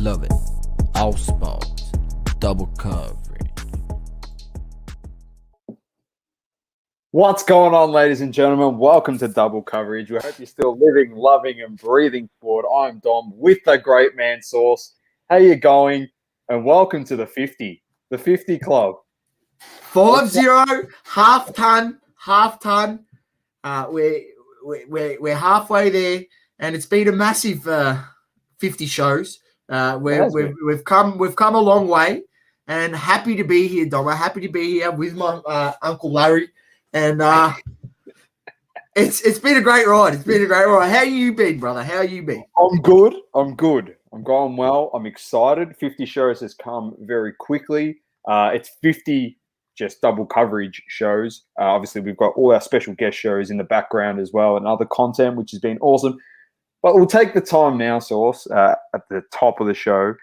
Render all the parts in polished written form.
love it. All sports, double coverage. What's going on, ladies and gentlemen? Welcome to Double Coverage. We hope you're still living, loving, and breathing forward. I'm Dom with the great man Sauce. How you going? And welcome to the 50 Club. 5-0, half ton. We're halfway there, and it's been a massive 50 shows. We've come a long way, and happy to be here, Dom. Happy to be here with my Uncle Larry, and it's been a great ride. How you been, brother? How you been? I'm good. I'm going well. I'm excited. 50 shows has come very quickly. It's 50 just double coverage shows. Obviously, we've got all our special guest shows in the background as well and other content, which has been awesome. But we'll take the time now, Sauce, at the top of the show,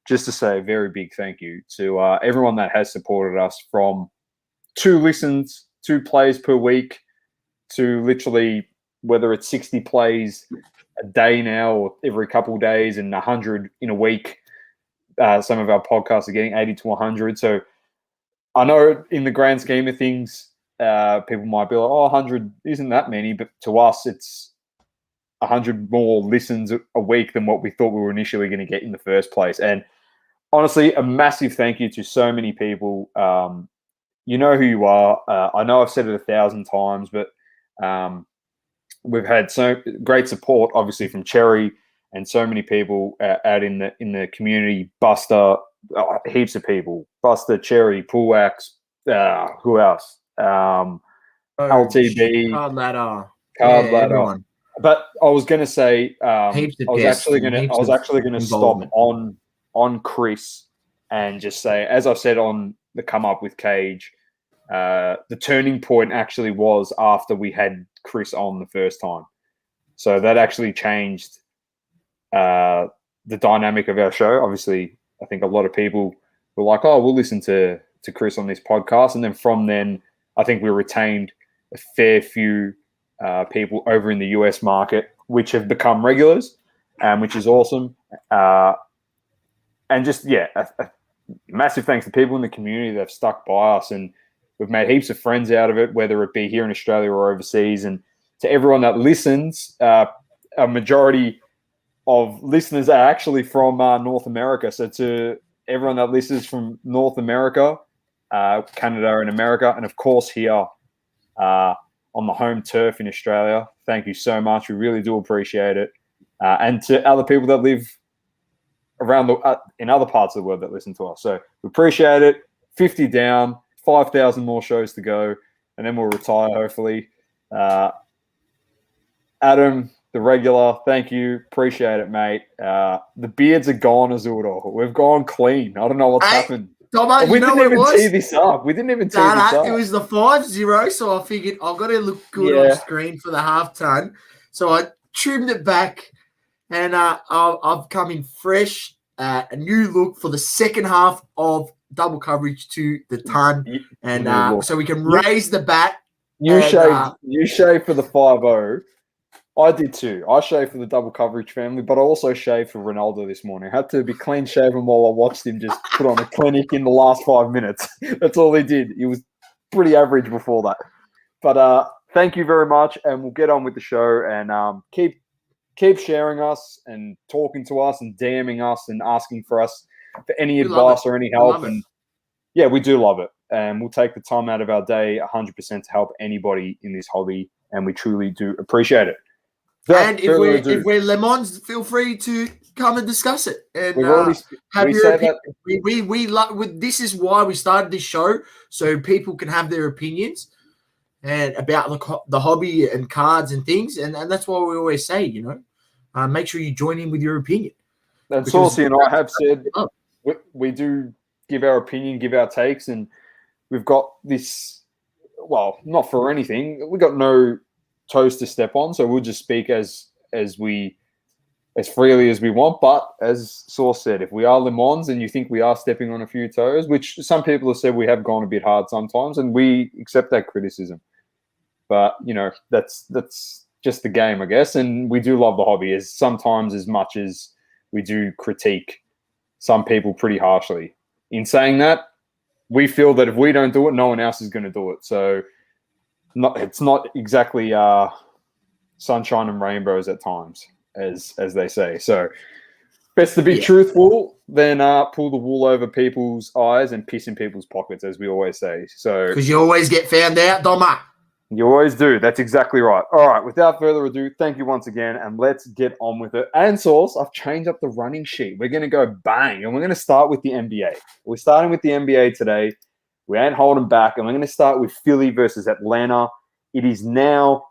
just to say a very big thank you to everyone that has supported us, from 2 listens, 2 plays per week, to literally whether it's 60 plays a day now or every couple of days and 100 in a week. Some of our podcasts are getting 80 to 100. So I know in the grand scheme of things, people might be like, oh, 100 isn't that many. But to us, it's 100 more listens a week than what we thought we were initially going to get in the first place. And honestly, a massive thank you to so many people. You know who you are. I know I've said it 1,000 times, but we've had so great support, obviously, from Cherry and so many people out in the community. Buster, heaps of people. Buster, Cherry, Poolax, who else? LTB, Card ladder. Everyone. But I was going to say, I was actually going to stop on Chris and just say, as I said on the come up with Cage, the turning point actually was after we had Chris on the first time. So that actually changed the dynamic of our show. Obviously, I think a lot of people were like, oh, we'll listen to Chris on this podcast. And then from then, I think we retained a fair few people over in the US market, which have become regulars, which is awesome. And just, a massive thanks to people in the community that have stuck by us, and we've made heaps of friends out of it, whether it be here in Australia or overseas. And to everyone that listens, a majority of listeners are actually from North America. So to everyone that listens from North America, Canada and America, and of course here on the home turf in Australia, thank you so much. We really do appreciate it. And to other people that live around in other parts of the world that listen to us. So we appreciate it. 50 down, 5,000 more shows to go, and then we'll retire, hopefully. Adam, the regular, thank you. Appreciate it, mate. The beards are gone, Azuldo. We've gone clean. I don't know what's happened. Tomo, we didn't even tee this up. We didn't even tee this up. It was the 5-0, so I figured I've got to look good on screen for the half ton. So I trimmed it back, and I've come in fresh, a new look for the second half of double coverage to the ton, and so we can raise the bat. You shaved for the 5-0. I did too. I shaved for the double coverage family, but I also shaved for Ronaldo this morning. I had to be clean shaven while I watched him just put on a clinic in the last 5 minutes. That's all he did. He was pretty average before that. But thank you very much, and we'll get on with the show, and keep sharing us and talking to us and DMing us and asking for us for any advice or any help. And yeah, we do love it. And we'll take the time out of our day 100% to help anybody in this hobby, and we truly do appreciate it. And if we're Le Mans, feel free to come and discuss it. And have your opinion. We love. This is why we started this show, so people can have their opinions and about the hobby and cards and things. And that's why we always say, make sure you join in with your opinion. And Saucy and I have said we do give our opinion, give our takes, and we've got this. Well, not for anything. We got no toes to step on, so we'll just speak as freely as we want. But as Sauce said, if we are Le Mans and you think we are stepping on a few toes, which some people have said we have gone a bit hard sometimes, and we accept that criticism. But that's just the game, I guess. And we do love the hobby as much as we do critique some people pretty harshly. In saying that, we feel that if we don't do it, no one else is going to do it. So it's not exactly sunshine and rainbows at times, as they say. So best to be truthful than pull the wool over people's eyes and piss in people's pockets, as we always say. So because you always get found out, Doma. You always do. That's exactly right. All right. Without further ado, thank you once again, and let's get on with it. And Sauce, I've changed up the running sheet. We're going to go bang, and we're going to start with the NBA. We're starting with the NBA today. We ain't holding back, and we're going to start with Philly versus Atlanta. It is now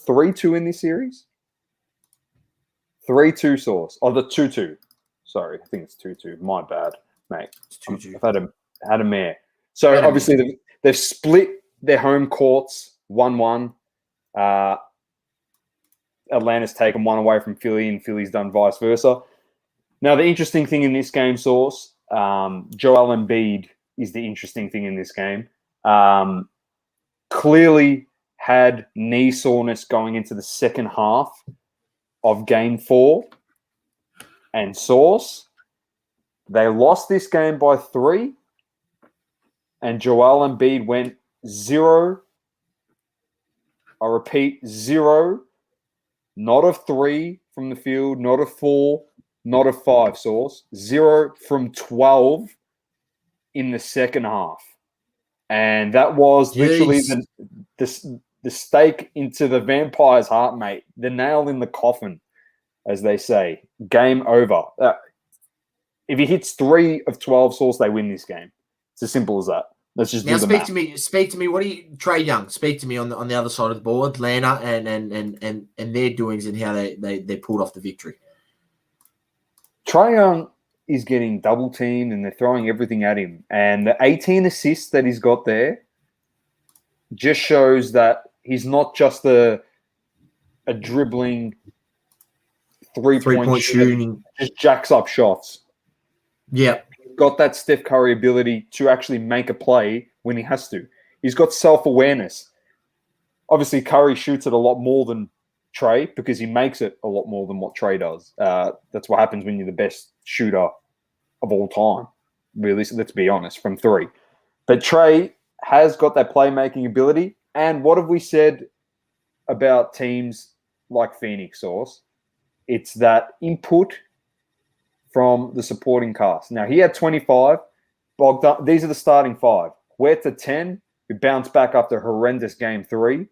3-2 in this series. 3-2, Sauce. Oh, the 2-2. Sorry, I think it's 2-2. My bad, mate. It's 2-2. I've had a mare. So obviously they've split their home courts 1-1. Atlanta's taken one away from Philly, and Philly's done vice versa. Now, the interesting thing in this game, Sauce, Joel Embiid is the interesting thing in this game. Clearly had knee soreness going into the second half of Game 4. And Sauce, they lost this game by 3. And Joel Embiid went 0. I repeat, 0. Not a 3 from the field, not a 4, not a 5, Sauce. 0 from 12 in the second half. And that was literally the stake into the vampire's heart, mate. The nail in the coffin, as they say. Game over. If he hits 3 of 12, Sauce, they win this game. It's as simple as that. Let's just now do the math. Speak to me. What do you, Trae Young? Speak to me on the other side of the ball, Atlanta and their doings and how they pulled off the victory. Trae Young is getting double teamed and they're throwing everything at him. And the 18 assists that he's got there just shows that he's not just a dribbling three-point shooting, just jacks up shots. Yeah. Got that Steph Curry ability to actually make a play when he has to. He's got self-awareness. Obviously, Curry shoots it a lot more than Trae because he makes it a lot more than what Trae does. That's what happens when you're the best shooter of all time. Really, let's be honest, from 3. But Trae has got that playmaking ability. And what have we said about teams like Phoenix, Sauce? It's that input from the supporting cast. Now, he had 25. Bogdan, these are the starting 5. Huerta, 10, who bounced back after a horrendous Game 3.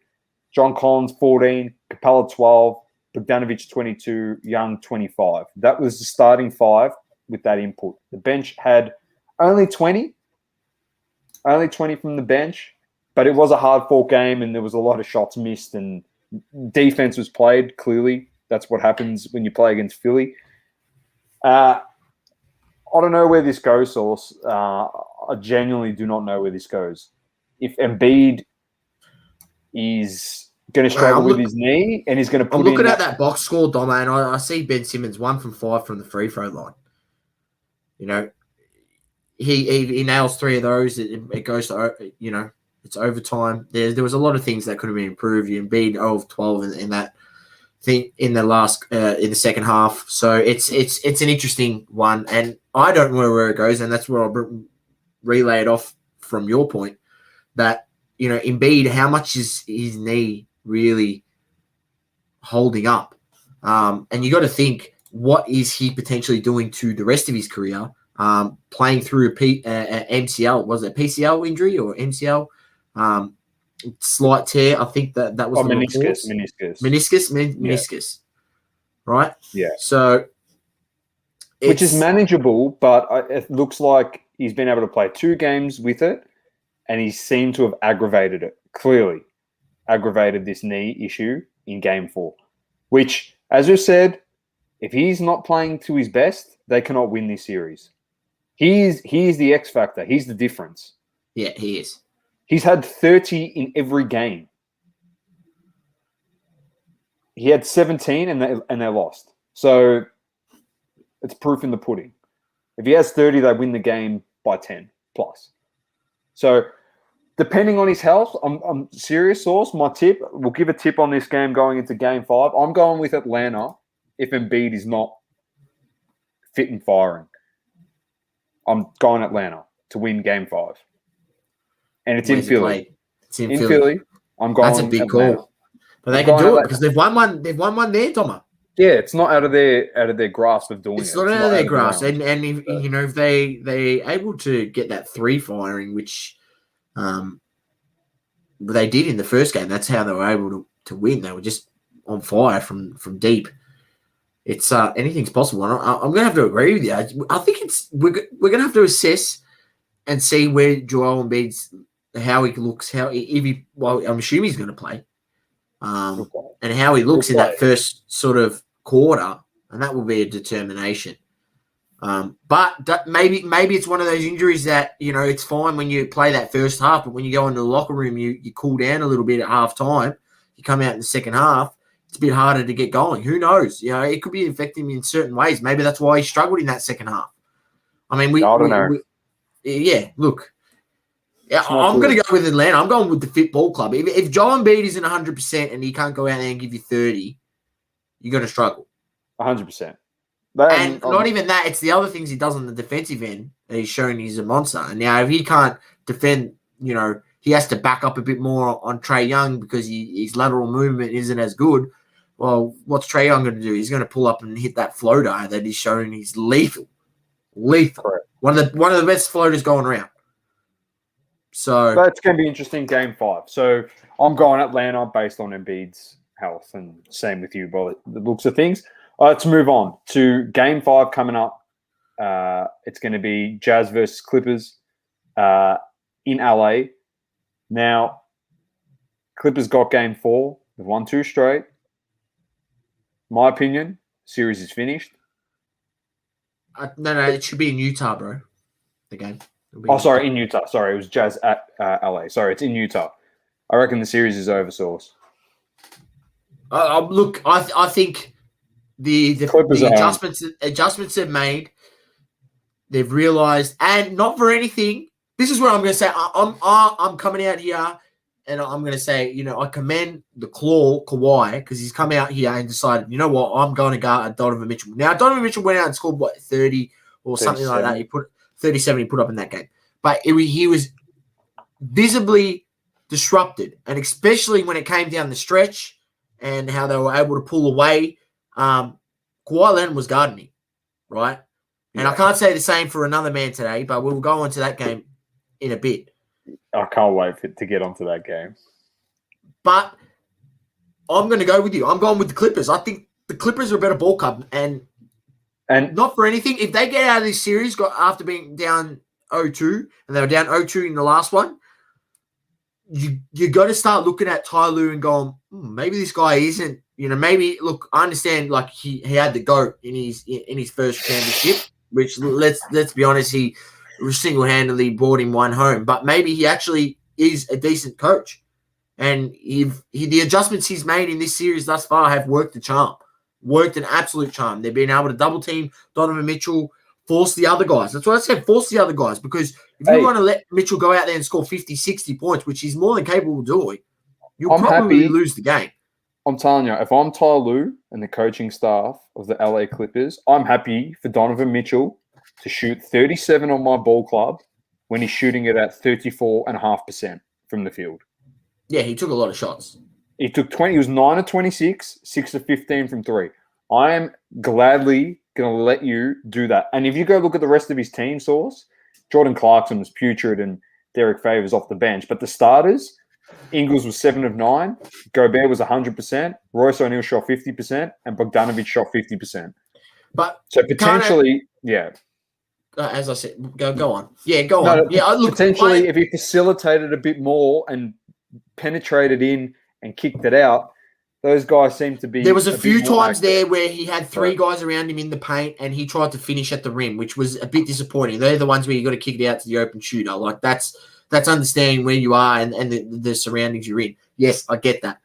John Collins, 14. Capella, 12. Bogdanovic, 22. Young, 25. That was the starting 5 with that input. The bench had only 20. Only 20 from the bench. But it was a hard-fought game, and there was a lot of shots missed, and defense was played, clearly. That's what happens when you play against Philly. I don't know where this goes, Sauce. I genuinely do not know where this goes. If Embiid is going to struggle with his knee and he's going to put I'm looking at that box score, Doma, and I see Ben Simmons 1 from 5 from the free throw line. You know, he nails 3 of those. It goes to, you know, it's overtime. There was a lot of things that could have been improved. Embiid 0 of 12 in that thing in the second half. So it's an interesting one, and I don't know where it goes, and that's where I'll relay it off from your point that, you know, Embiid, how much is his knee really holding up? And you got to think, what is he potentially doing to the rest of his career? Playing through a MCL, was it a PCL injury or MCL? Slight tear. I think that was the meniscus. Right? Yeah. So, which is manageable, but it looks like he's been able to play 2 games with it, and he seemed to have aggravated it. Clearly, aggravated this knee issue in Game 4, which, as you said, if he's not playing to his best, they cannot win this series. He is the X factor. He's the difference. Yeah, he is. He's had 30 in every game. He had 17 and they lost. So it's proof in the pudding. If he has 30, they win the game by 10 plus. So depending on his health, I'm serious, Sauce. My tip, we'll give a tip on this game going into Game 5. I'm going with Atlanta if Embiid is not fit and firing. I'm going Atlanta to win Game 5. And it's in Philly. It's in Philly. I'm going That's a big Atlanta. call. But they can do it because they've won one there, Tomo. Yeah, it's not out of their grasp of doing it. It's not out of their grasp. And if they're able to get that 3 firing, which they did in the first game, that's how they were able to win. They were just on fire from deep. It's anything's possible. I'm going to have to agree with you. I think we're going to have to assess and see where Joel Embiid's, how he looks, I'm assuming he's going to play, and how he looks in that first sort of quarter, and that will be a determination. But maybe it's one of those injuries that, it's fine when you play that first half, but when you go into the locker room, you cool down a little bit at half time. You come out in the second half, it's a bit harder to get going. Who knows? It could be affecting him in certain ways. Maybe that's why he struggled in that second half. I mean, I don't know. Look. Yeah, I'm going to go with Atlanta. I'm going with the Fit Ball Club. If Joel Embiid isn't 100% and he can't go out there and give you 30, you're going to struggle. 100%. And not even that, it's the other things he does on the defensive end that he's shown he's a monster. And now if he can't defend, he has to back up a bit more on Trae Young because his lateral movement isn't as good. Well, what's Trae Young going to do? He's going to pull up and hit that floater that he's shown he's lethal. Lethal. Correct. One of the best floaters going around. So that's going to be interesting, Game 5. So I'm going Atlanta based on Embiid's health, and same with you by the looks of things. Let's move on to Game 5 coming up. It's going to be Jazz versus Clippers in LA. Now, Clippers got Game 4. They've won 2 straight. My opinion, series is finished. No, it should be in Utah, bro. The game. In Utah. Sorry, it was Jazz at LA. Sorry, it's in Utah. I reckon the series is over, Source. Look, I think the adjustments they've made, they've realized, and not for anything. This is what I'm going to say. I'm coming out here, and I'm going to say, I commend the Kawhi, because he's come out here and decided, you know what, I'm going to guard Donovan Mitchell. Now, Donovan Mitchell went out and scored 30 or something like that. He put 37. He put up in that game, but he was visibly disrupted, and especially when it came down the stretch and how they were able to pull away. Kawhi Leonard was guarding him, right? And I can't say the same for another man today, but we'll go on to that game in a bit. I can't wait to get onto that game. But I'm going to go with you. I'm going with the Clippers. I think the Clippers are a better ball club, and not for anything, if they get out of this series after being down 0-2, and they were down 0-2 in the last one, you got to start looking at Ty Lue and going, maybe this guy isn't. Maybe look. I understand, like he had the GOAT in his first championship, which let's be honest, he single-handedly brought him one home. But maybe he actually is a decent coach, and the adjustments he's made in this series thus far have worked an absolute charm. They've been able to double team Donovan Mitchell, force the other guys. That's what I said, force the other guys, because if you want to let Mitchell go out there and score 50, 60 points, which he's more than capable of doing, you'll probably lose the game. I'm telling you, if I'm Ty Lue and the coaching staff of the LA Clippers, I'm happy for Donovan Mitchell to shoot 37 on my ball club when he's shooting it at 34.5% from the field. Yeah, he took a lot of shots. He took 20. He was 9 of 26, 6 of 15 from 3. I am gladly going to let you do that. And if you go look at the rest of his team, Source, Jordan Clarkson was putrid and Derek Favors off the bench. But the starters, Ingles was 7 of 9, Gobert was 100%, Royce O'Neal shot 50%, and Bogdanovic shot 50%. But so potentially, as I said, go on. Yeah, go on. Look, potentially, if he facilitated a bit more and penetrated in and kicked it out, those guys seem to be. There was a few times there where he had 3 guys around him in the paint, and he tried to finish at the rim, which was a bit disappointing. They're the ones where you got to kick it out to the open shooter. Like that's understanding where you are and the surroundings you're in. Yes, I get that.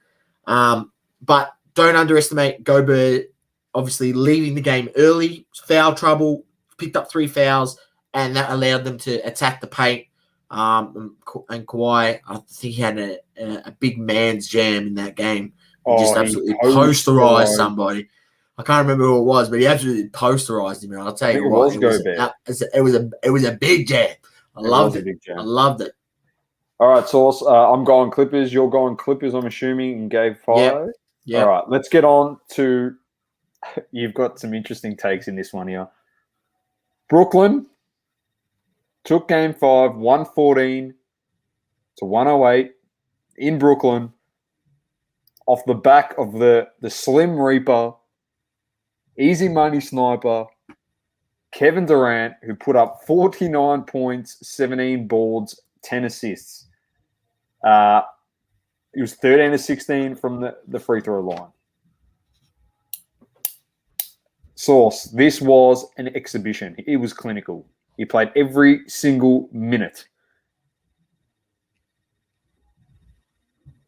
But don't underestimate Gobert. Obviously, leaving the game early, foul trouble, picked up 3 fouls, and that allowed them to attack the paint. And Kawhi, I think he had a big man's jam in that game. He just absolutely posterized somebody. I can't remember who it was, but he absolutely posterized him. And I'll tell you what, it was a big jam. I loved it. I loved it. All right, Sauce. I'm going Clippers. You're going Clippers, I'm assuming, and Gabe follow. Yeah. All right, let's get on to. You've got some interesting takes in this one here. Brooklyn took Game 5, 114 to 108 in Brooklyn, off the back of the Slim Reaper, easy money sniper, Kevin Durant, who put up 49 points, 17 boards, 10 assists. He was 13 to 16 from the free throw line. Sauce, this was an exhibition. It was clinical. He played every single minute.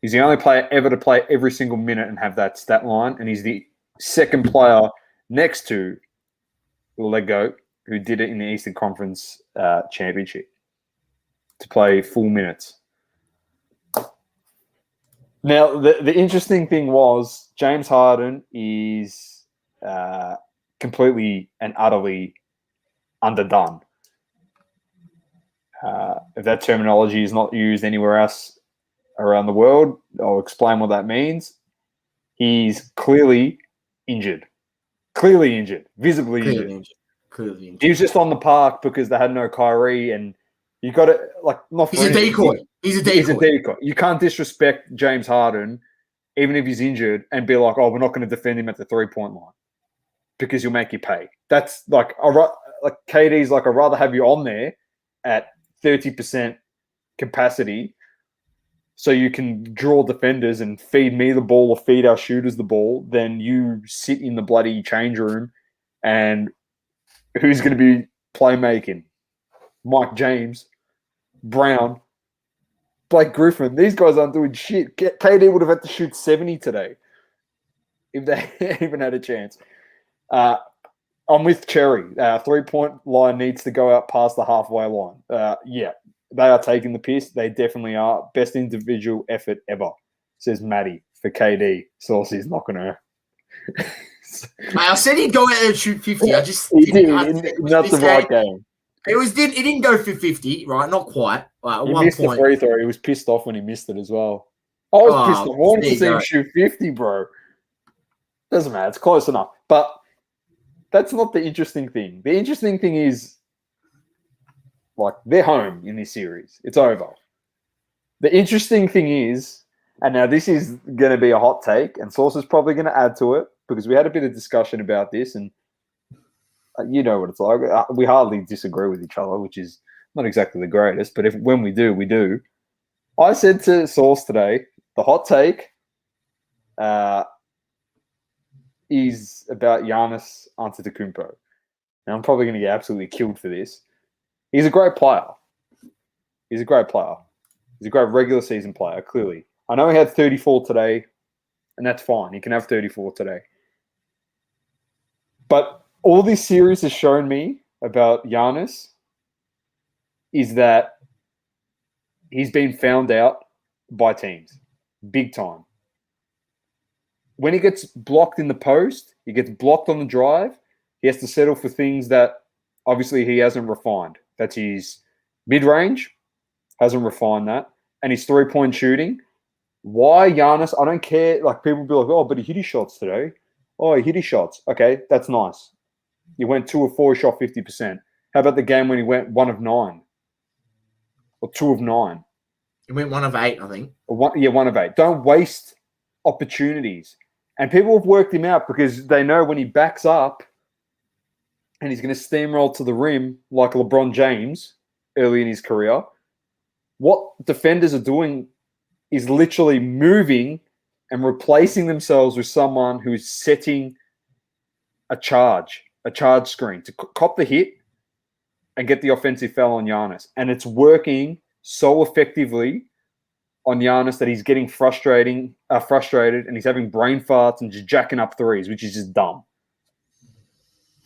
He's the only player ever to play every single minute and have that stat line, and he's the second player next to Lego, who did it in the Eastern Conference Championship, to play full minutes. Now, the interesting thing was James Harden is completely and utterly underdone. If that terminology is not used anywhere else around the world, I'll explain what that means. He's clearly injured. Visibly injured. He was just on the park because they had no Kyrie, and you got to He's a decoy. He's a decoy. You can't disrespect James Harden, even if he's injured, and be like, "Oh, we're not going to defend him at the 3-point line because you'll make you pay." That's KD's like, I'd rather have you on there at 30% capacity, so you can draw defenders and feed me the ball or feed our shooters the ball, than you sit in the bloody change room and who's going to be playmaking? Mike James, Brown, Blake Griffin. These guys aren't doing shit. KD would have had to shoot 70 today if they even had a chance. I'm with Cherry. 3-point line needs to go out past the halfway line. They are taking the piss. They definitely are. Best individual effort ever, says Matty for KD. Sauce is not going to. I said he'd go out there and shoot 50. He did. Not the right game. It didn't go for 50, right? Not quite. He missed the free throw. He was pissed off when he missed it as well. I was pissed off. I wanted to see him shoot 50, bro. Doesn't matter. It's close enough. But that's not the interesting thing. The interesting thing is, they're home in this series. It's over. The interesting thing is, and now this is going to be a hot take, and Sauce is probably going to add to it, because we had a bit of discussion about this, and you know what it's like. We hardly disagree with each other, which is not exactly the greatest, but when we do, we do. I said to Sauce today, the hot take is about Giannis Antetokounmpo. Now, I'm probably going to get absolutely killed for this. He's a great player. He's a great regular season player, clearly. I know he had 34 today, and that's fine. He can have 34 today. But all this series has shown me about Giannis is that he's been found out by teams big time. When he gets blocked in the post, he gets blocked on the drive, he has to settle for things that obviously he hasn't refined. That's his mid-range, hasn't refined that, and his 3-point shooting. Why Giannis? I don't care. People be like, "Oh, but he hit his shots today." Oh, he hit his shots. Okay, that's nice. He went 2 of 4, shot 50%. How about the game when he went 1 of 9? Or 2 of 9? He went 1 of 8, I think. 1 of 8. Don't waste opportunities. And people have worked him out because they know when he backs up and he's going to steamroll to the rim like LeBron James early in his career, what defenders are doing is literally moving and replacing themselves with someone who's setting a charge screen to cop the hit and get the offensive foul on Giannis. And it's working so effectively on Giannis that he's getting frustrated and he's having brain farts and just jacking up threes, which is just dumb.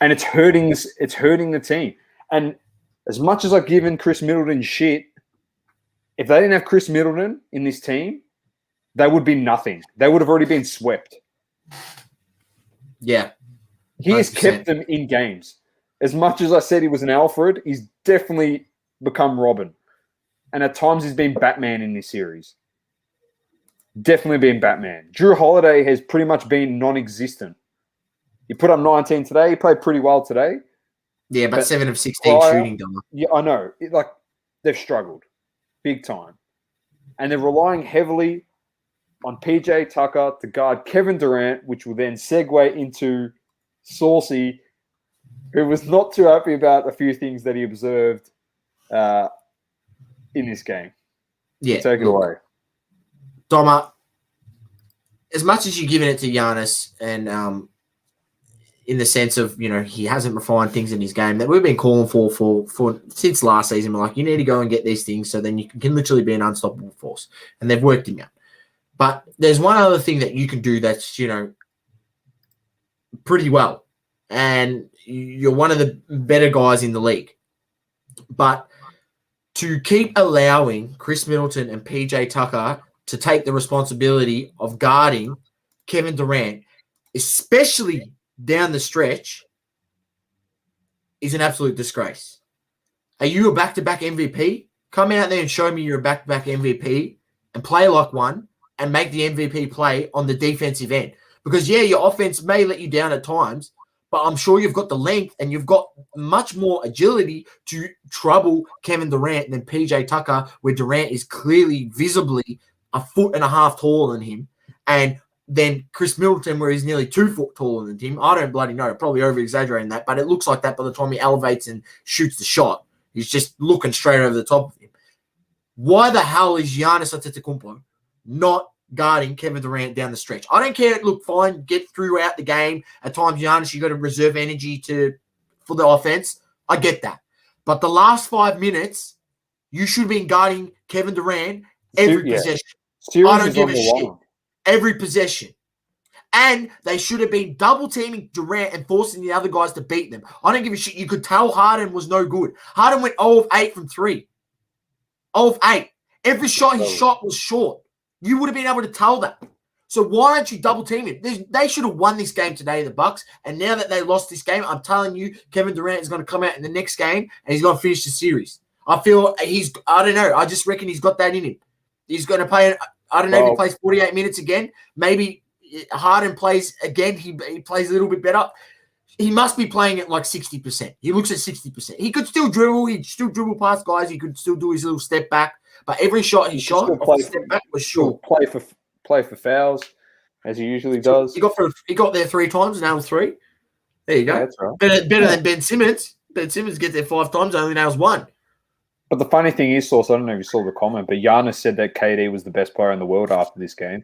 And it's hurting the team. And as much as I've given Chris Middleton shit, if they didn't have Chris Middleton in this team, they would be nothing. They would have already been swept. Yeah. He has kept them in games. As much as I said he was an Alfred, he's definitely become Robin. And at times he's been Batman in this series. Definitely been Batman. Drew Holiday has pretty much been non-existent. He put up 19 today. He played pretty well today. Yeah, but 7 of 16 shooting, Dom. Yeah, I know. They've struggled big time. And they're relying heavily on PJ Tucker to guard Kevin Durant, which will then segue into Saucy, who was not too happy about a few things that he observed in this game. Yeah. Take it away. Doma, as much as you're giving it to Giannis and in the sense of, he hasn't refined things in his game that we've been calling for since last season. We're like, you need to go and get these things so then you can literally be an unstoppable force. And they've worked him out. But there's one other thing that you can do that's, pretty well. And you're one of the better guys in the league. But to keep allowing Chris Middleton and PJ Tucker to take the responsibility of guarding Kevin Durant, especially down the stretch, is an absolute disgrace. Are you a back-to-back MVP? Come out there and show me you're a back-to-back MVP and play like one and make the MVP play on the defensive end. Because, yeah, your offense may let you down at times, but I'm sure you've got the length and you've got much more agility to trouble Kevin Durant than PJ Tucker, where Durant is clearly visibly 1.5 feet taller than him. And then Chris Middleton, where he's nearly 2 foot taller than him. I don't bloody know. Probably over-exaggerating that, but it looks like that by the time he elevates and shoots the shot. He's just looking straight over the top of him. Why the hell is Giannis Antetokounmpo not guarding Kevin Durant down the stretch? I don't care. Look, fine, get throughout the game. At times, Giannis, you got to reserve energy for the offense. I get that. But the last 5 minutes, you should have been guarding Kevin Durant every possession. I don't give a shit. Every possession. And they should have been double-teaming Durant and forcing the other guys to beat them. I don't give a shit. You could tell Harden was no good. Harden went 0 of 8 from 3. 0 of 8. Every shot he shot was short. You would have been able to tell that. So why aren't you double-teaming? They should have won this game today, the Bucks. And now that they lost this game, I'm telling you, Kevin Durant is going to come out in the next game and he's going to finish the series. I feel I don't know. I just reckon he's got that in him. He's going to play, I don't know if he plays 48 minutes again. Maybe Harden plays again. He plays a little bit better. He must be playing at like 60%. He looks at 60%. He could still dribble. He'd still dribble past guys. He could still do his little step back. But every shot he shot, step back was short. Play for fouls, as he usually does. He got there 3 times, nailed 3. There you go. Yeah, that's right. Better than Ben Simmons. Ben Simmons gets there 5 times, only nails 1. But the funny thing is, Sauce, I don't know if you saw the comment, but Giannis said that KD was the best player in the world after this game.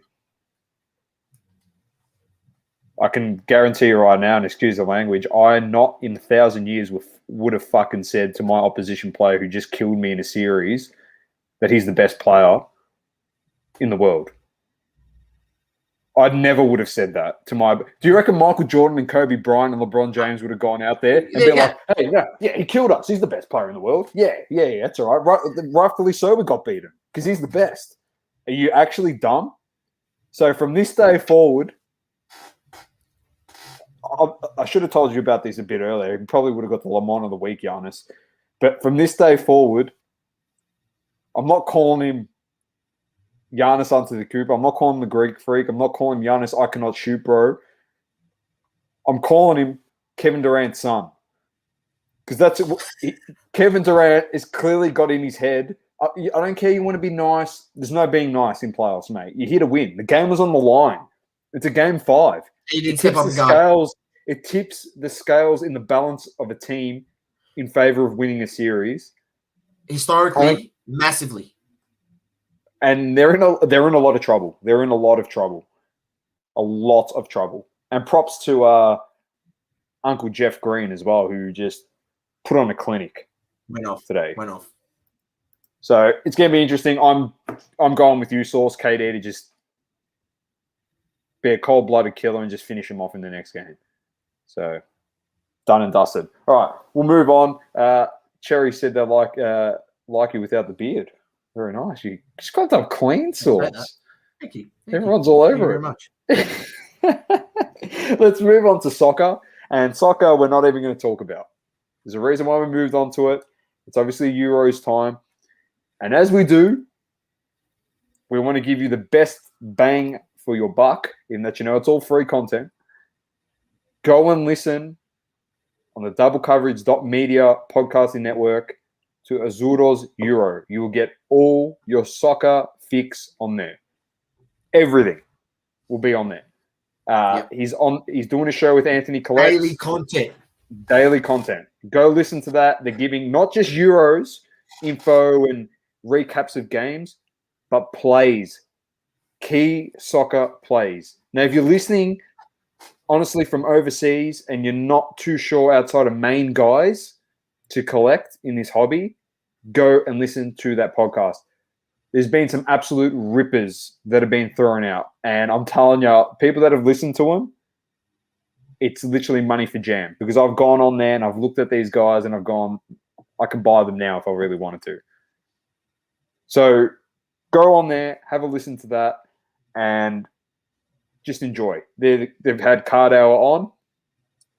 I can guarantee you right now, and excuse the language, I not in 1,000 years would have fucking said to my opposition player who just killed me in a series that he's the best player in the world. I never would have said that to my... Do you reckon Michael Jordan and Kobe Bryant and LeBron James would have gone out there and be like, hey, yeah, he killed us. He's the best player in the world. Yeah, that's all right. Rightfully so, we got beaten because he's the best. Are you actually dumb? So from this day forward, I should have told you about this a bit earlier. You probably would have got the Lamont of the week, Giannis. But from this day forward, I'm not calling him Giannis Antetokounmpo. I'm not calling him the Greek Freak. I'm not calling him Giannis I cannot shoot, bro. I'm calling him Kevin Durant's son. Because Kevin Durant is clearly got in his head. I don't care you want to be nice. There's no being nice in playoffs, mate. You're here to win. The game was on the line. It's a game 5. He didn't scales. It tips the scales in the balance of a team in favor of winning a series. Historically, massively. And they're in a lot of trouble. They're in a lot of trouble. A lot of trouble. And props to Uncle Jeff Green as well, who just put on a clinic. Went off today. Went off. So it's going to be interesting. I'm going with you, Sauce, KD, to just be a cold-blooded killer and just finish him off in the next game. So done and dusted. All right, we'll move on. Cherry said they like you without the beard. Very nice. You just got that clean, Sauce. Thank you. Everyone's all over it. Thank you very much. Let's move on to soccer. And soccer, we're not even going to talk about. There's a reason why we moved on to it. It's obviously Euros time. And as we do, we want to give you the best bang for your buck, in that it's all free content. Go and listen on the doublecoverage.media podcasting network to Azuro's Euro. You will get all your soccer fix on there. Everything will be on there. He's doing a show with Anthony Collects. Daily content. Go listen to that. They're giving not just Euros info and recaps of games, but plays. Key soccer plays. Now, if you're listening, honestly, from overseas and you're not too sure outside of main guys to collect in this hobby, go and listen to that podcast. There's been some absolute rippers that have been thrown out. And I'm telling you, people that have listened to them, it's literally money for jam. Because I've gone on there and I've looked at these guys and I've gone, I can buy them now if I really wanted to. So go on there, have a listen to that, and just enjoy. They've had Card Hour on.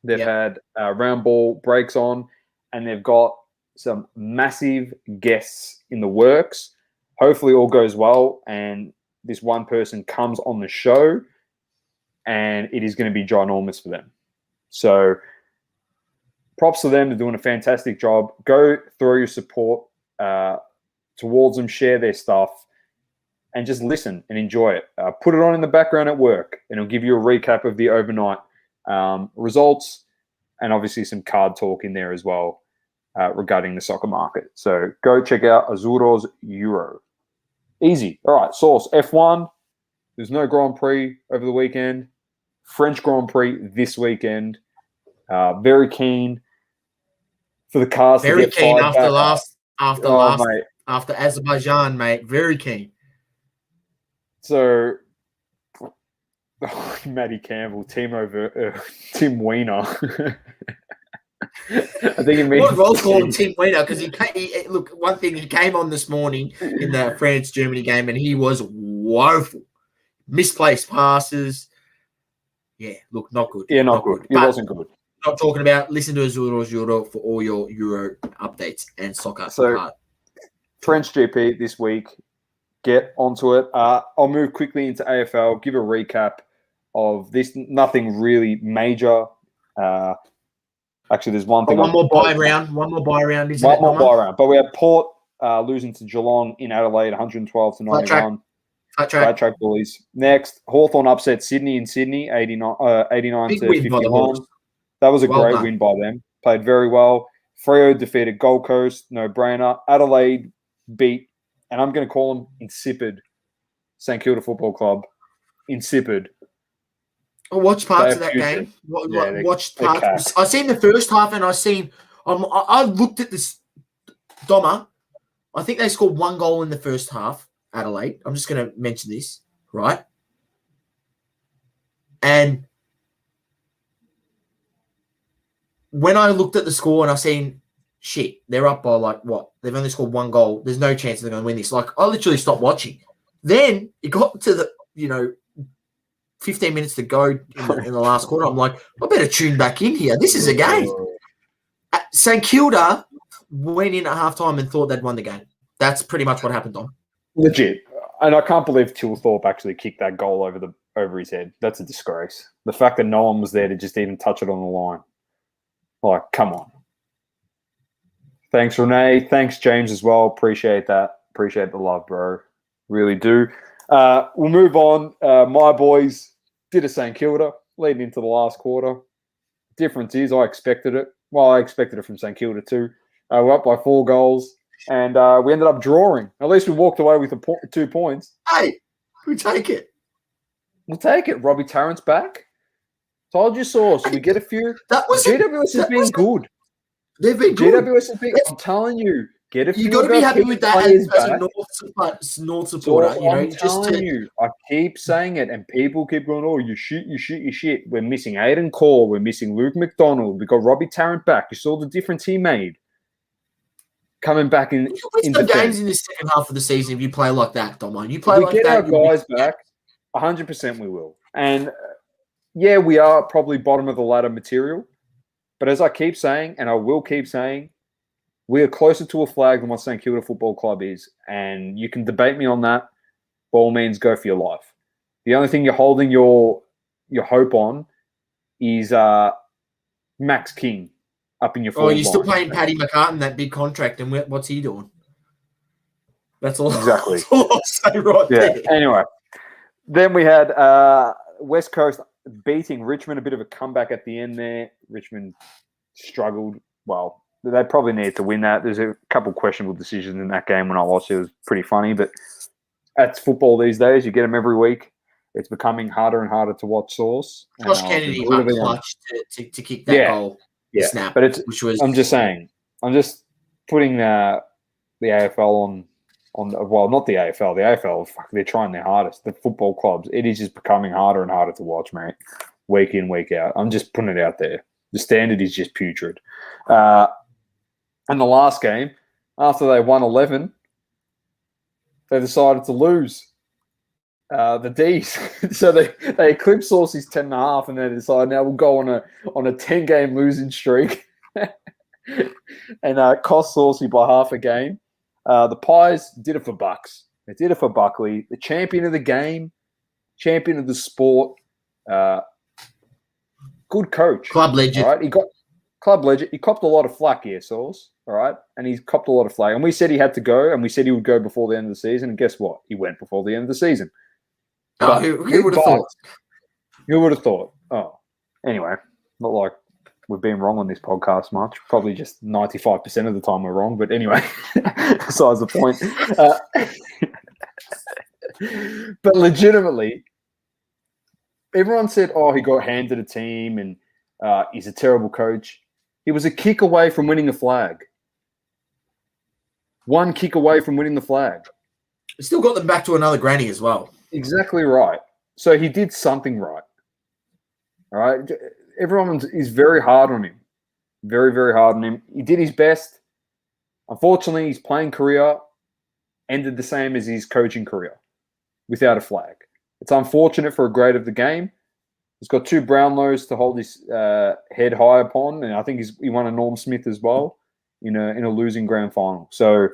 They've had Round Ball breaks on. And they've got some massive guests in the works. Hopefully all goes well and this one person comes on the show and it is going to be ginormous for them. So props to them. They're doing a fantastic job. Go throw your support towards them, share their stuff, and just listen and enjoy it. Put it on in the background at work and it'll give you a recap of the overnight results and obviously some card talk in there as well. Regarding the soccer market. So go check out Azuro's Euro. Easy. All right, Source. F1. There's no Grand Prix over the weekend. French Grand Prix this weekend. Very keen for the cars very to get keen after Azerbaijan, mate. Very keen. So, Matty Campbell, Tim Weiner. I think it means what role call Tim Weiner because he look. One thing, he came on this morning in the France-Germany game and he was woeful. Misplaced passes. Yeah, look, not good. Yeah, not good. It wasn't good. Not talking about. Listen to Azuro's Euro for all your Euro updates and soccer. So, French GP this week. Get onto it. I'll move quickly into AFL. Give a recap of this. Nothing really major. Actually, there's one thing. One more buy round. Isn't it? One more buy round. But we had Port losing to Geelong in Adelaide, 112 to 91. Flat track bullies. Next, Hawthorn upset Sydney in Sydney, 89 to 51. That was a great win by them. Played very well. Freo defeated Gold Coast, no brainer. Adelaide beat, and I'm going to call them insipid, St Kilda Football Club. Insipid. I watched parts of that game. Watched parts. I seen the first half, and I looked at this. Doma, I think they scored one goal in the first half. Adelaide. I'm just going to mention this, right? And when I looked at the score and I seen shit, they're up by like what? They've only scored one goal. There's no chance they're going to win this. Like I literally stopped watching. Then it got to the 15 minutes to go in the last quarter. I'm like, I better tune back in here. This is a game. St Kilda went in at halftime and thought they'd won the game. That's pretty much what happened, Dom. Legit. And I can't believe Tilthorpe actually kicked that goal over his head. That's a disgrace. The fact that no one was there to just even touch it on the line. Like, come on. Thanks, Renee. Thanks, James, as well. Appreciate that. Appreciate the love, bro. Really do. We'll move on. My boys did a St Kilda leading into the last quarter. Difference is I expected it. Well, I expected it from St Kilda too. We're up by 4 goals, and we ended up drawing. At least we walked away with 2 points. Hey, we take it. We'll take it. Robbie Tarrant's back. Told you, Sauce. We get a few. GWS has been good. They've been good. GWS has been. I'm telling you. Get a few. You got to be happy with that as a North supporter. I keep saying it, and people keep going, "Oh, you shit." We're missing Aiden Cole. We're missing Luke McDonald. We got Robbie Tarrant back. You saw the difference he made coming back in. You win some games in the second half of the season if you play like that, Domo. You play like that. We get our guys back. 100% we will. And yeah, we are probably bottom of the ladder material, But as I keep saying, and I will keep saying, we are closer to a flag than what St Kilda Football Club is. And you can debate me on that. By all means, go for your life. The only thing you're holding your hope on is Max King up in your forward line. You're still paying Paddy McCartan that big contract, and what's he doing? That's all. Exactly. That's all I'll say right there. Anyway, then we had West Coast beating Richmond, a bit of a comeback at the end there. Richmond struggled. Well, they probably needed to win that. There's a couple questionable decisions in that game when I watched it. It was pretty funny, but that's football these days. You get them every week. It's becoming harder and harder to watch Source. Josh Kennedy hung clutch to kick that goal. Yeah, snap. But which was. I'm just saying. I'm just putting the AFL on. Well, not the AFL. The AFL, they're trying their hardest. The football clubs, it is just becoming harder and harder to watch, mate. Week in, week out. I'm just putting it out there. The standard is just putrid. And the last game, after they won 11, they decided to lose. The D's. So they eclipsed Saucy's 10.5, and they decided now we'll go on a 10-game losing streak. And cost Saucy by half a game. The Pies did it for Bucks. They did it for Buckley, the champion of the game, champion of the sport, good coach. Club legend. All right? He got club legend. He copped a lot of flack here, Sauce. All right? And he's copped a lot of flack. And we said he had to go, and we said he would go before the end of the season. And guess what? He went before the end of the season. Who would have thought? Who would have thought? Oh, anyway, not like we've been wrong on this podcast much. Probably just 95% of the time we're wrong. But anyway, besides the point. But legitimately, everyone said, he got handed a team and he's a terrible coach. He was a kick away from winning the flag. One kick away from winning the flag. Still got them back to another granny as well. Exactly right. So he did something right. All right. Everyone is very hard on him. Very, very hard on him. He did his best. Unfortunately, his playing career ended the same as his coaching career without a flag. It's unfortunate for a grade of the game. He's got 2 Brownlows to hold his head high upon, and I think he won a Norm Smith as well in a losing grand final. So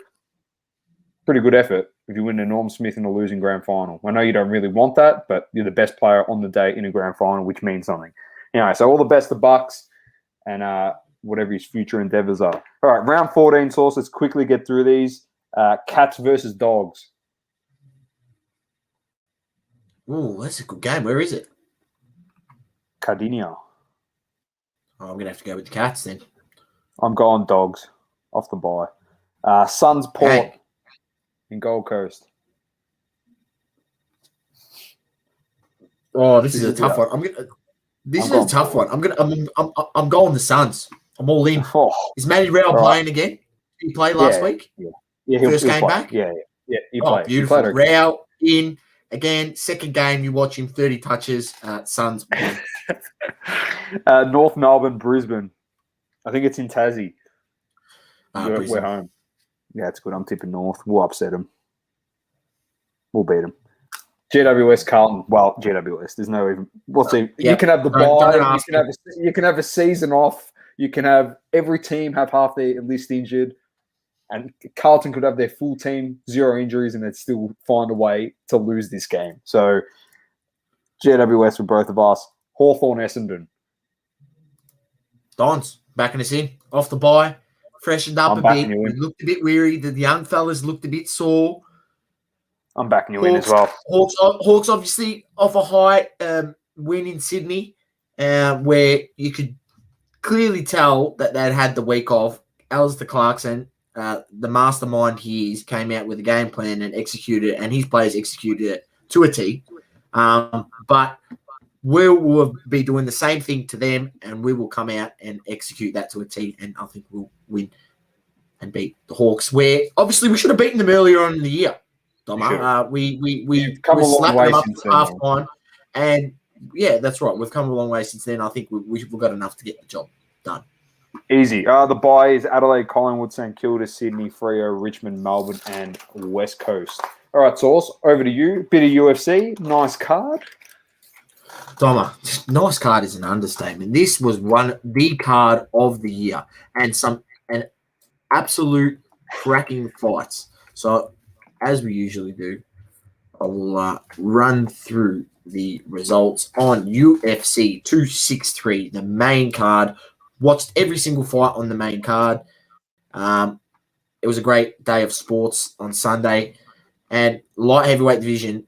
pretty good effort if you win a Norm Smith in a losing grand final. I know you don't really want that, but you're the best player on the day in a grand final, which means something. Anyway, so all the best to Bucks and whatever his future endeavors are. All right, round 14, Sauce. Let's quickly get through these. Cats versus Dogs. Ooh, that's a good game. Where is it? Cardinia. I'm going to have to go with the Cats then. I'm going Dogs off the bye. Suns Port in Gold Coast. Oh, this is a tough one. This is a tough one. I'm going the Suns. I'm all in. Is Matty Rowell playing again? He played last week. Yeah. First game back. Yeah. He played. Beautiful. He played Rowell in again. Second game. You watch him. 30 touches. Suns. North Melbourne, Brisbane. I think it's in Tassie. We're home. Yeah, it's good. I'm tipping North. We'll upset them. We'll beat them. GWS Carlton. Well, GWS. There's no even. We'll see. You can have the bye. You can have a season off. You can have every team have half their list injured, and Carlton could have their full team, 0 injuries, and they'd still find a way to lose this game. So, GWS for both of us. Hawthorn, Essendon. Dons backing us in off the bye, freshened up a bit. We looked a bit weary. The young fellas looked a bit sore. I'm backing you in as well. Hawks obviously off a high win in Sydney, where you could clearly tell that they'd had the week off. Alistair Clarkson, the mastermind he is, came out with a game plan and executed it, and his players executed it to a T. But we will be doing the same thing to them, and we will come out and execute that to a T, and I think we'll win and beat the Hawks, where obviously we should have beaten them earlier on in the year. We slapped them up at half time, and that's right. We've come a long way since then. I think we've got enough to get the job done. Easy. The bye is Adelaide, Collingwood, St Kilda, Sydney, Freo, Richmond, Melbourne, and West Coast. All right, Sauce, over to you. Bit of UFC. Nice card. Doma, nice card is an understatement. This was the card of the year, and an absolute cracking fights. So, as we usually do, I will run through the results on UFC 263, the main card. Watched every single fight on the main card. It was a great day of sports on Sunday. And light heavyweight division,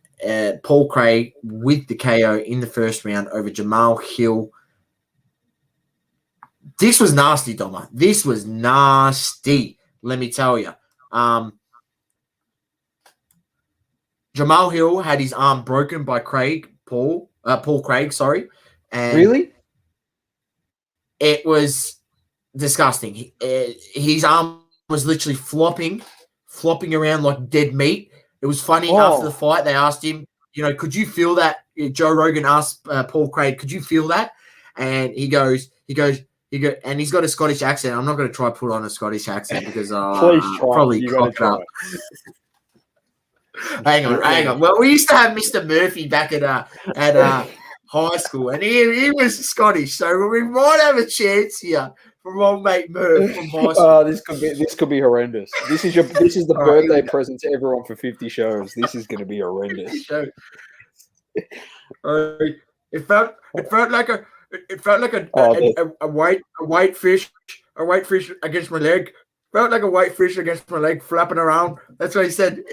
Paul Craig with the KO in the first round over Jamal Hill. This was nasty, Doma. This was nasty, let me tell you. Jamal Hill had his arm broken by Paul Craig, sorry. And really? It was disgusting. His arm was literally flopping around like dead meat. It was funny. After the fight, they asked him, could you feel that? Joe Rogan asked Paul Craig, could you feel that? And he goes, and he's got a Scottish accent. I'm not going to try to put on a Scottish accent because please try. Probably cock it up. Hang on. Well, we used to have Mr. Murphy back at high school, and he was Scottish, so we might have a chance here from old mate Murph from high school. This could be horrendous. This is the birthday present to everyone for 50 shows. This is going to be horrendous. It felt like a white fish against my leg. Felt like a white fish against my leg, flapping around. That's what he said.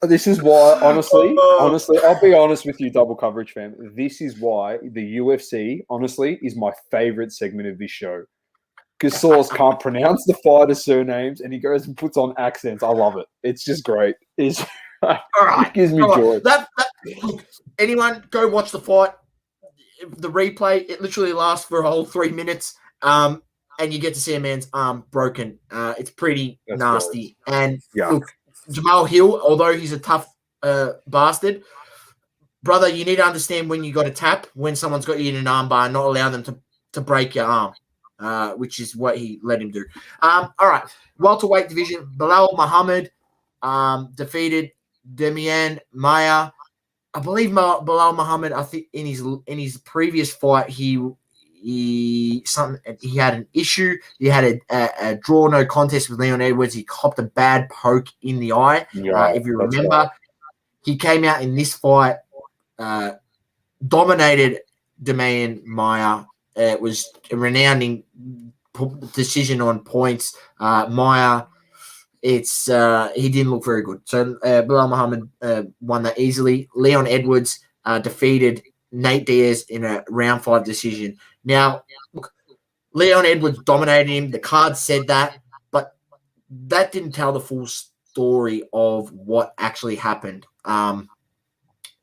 This is why, honestly, I'll be honest with you, Double Coverage fam. This is why the UFC, honestly, is my favorite segment of this show. Because Sauce can't pronounce the fighters' surnames, and he goes and puts on accents. I love it. It's just great. It gives me joy. Look, anyone go watch the fight. The replay, it literally lasts for a whole 3 minutes, and you get to see a man's arm broken. It's pretty nasty. Gross. And look, Jamal Hill, although he's a tough bastard, brother, you need to understand when you got to tap, when someone's got you in an arm bar, and not allow them to break your arm, which is what he let him do. All right, welterweight division, Bilal Muhammad defeated Demian Maia. I believe Bilal Muhammad, I think in his previous fight, he had an issue. He had a draw no contest with Leon Edwards. He copped a bad poke in the eye. If you remember, he came out in this fight, dominated Demian Maia. It was a renowned decision on points. Maia, he didn't look very good. So Bilal Muhammad won that easily. Leon Edwards defeated Nate Diaz in a round 5 decision. Now, look, Leon Edwards dominated him. The card said that, but that didn't tell the full story of what actually happened.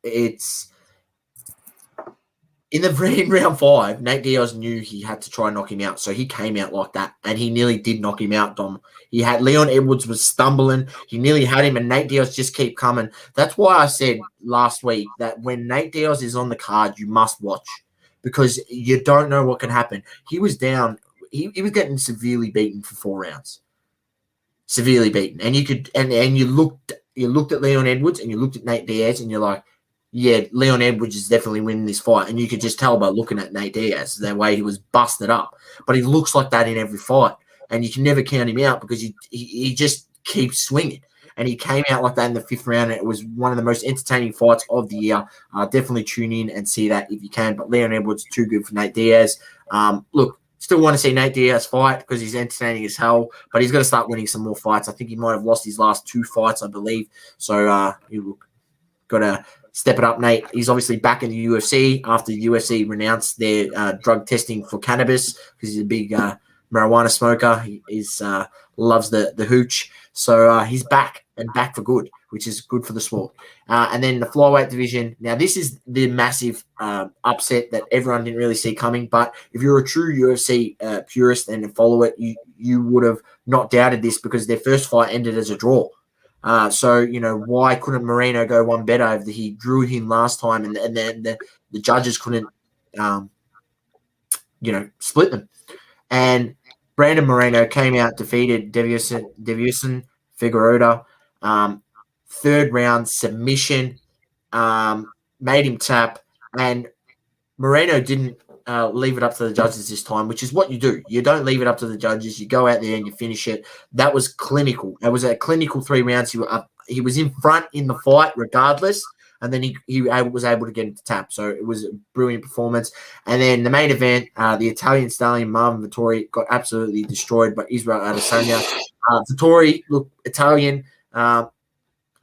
It's in round 5, Nate Diaz knew he had to try and knock him out, so he came out like that, and he nearly did knock him out, Dom. He had Leon Edwards was stumbling. He nearly had him, and Nate Diaz just kept coming. That's why I said last week that when Nate Diaz is on the card, you must watch because you don't know what can happen. He was down. He was getting severely beaten for 4 rounds. Severely beaten. And you could and you looked at Leon Edwards and you looked at Nate Diaz and you're like, yeah, Leon Edwards is definitely winning this fight. And you could just tell by looking at Nate Diaz, the way he was busted up. But he looks like that in every fight. And you can never count him out because he just keeps swinging. And he came out like that in the 5th round. And it was one of the most entertaining fights of the year. Definitely tune in and see that if you can. But Leon Edwards, too good for Nate Diaz. Look, still want to see Nate Diaz fight because he's entertaining as hell. But he's got to start winning some more fights. I think he might have lost his last 2 fights, I believe. So you got to step it up, Nate. He's obviously back in the UFC after the UFC renounced their drug testing for cannabis because he's a big marijuana smoker. He loves the hooch. So he's back and back for good, which is good for the sport. And then the flyweight division. Now, this is the massive upset that everyone didn't really see coming. But if you're a true UFC purist and follow it, you would have not doubted this because their first fight ended as a draw. So, why couldn't Moreno go one better? He drew him last time and then the judges couldn't, split them. And Brandon Moreno came out, defeated Deviuson Figueroa. Third round submission, made him tap, and Moreno didn't leave it up to the judges this time, which is what you do. You don't leave it up to the judges. You go out there and you finish it. That was clinical. It was a clinical 3 rounds. He was in front in the fight regardless, and then he was able to get into tap. So it was a brilliant performance. And then the main event, the Italian stallion Marvin Vettori got absolutely destroyed by Israel Adesanya. Vettori, look, Italian. I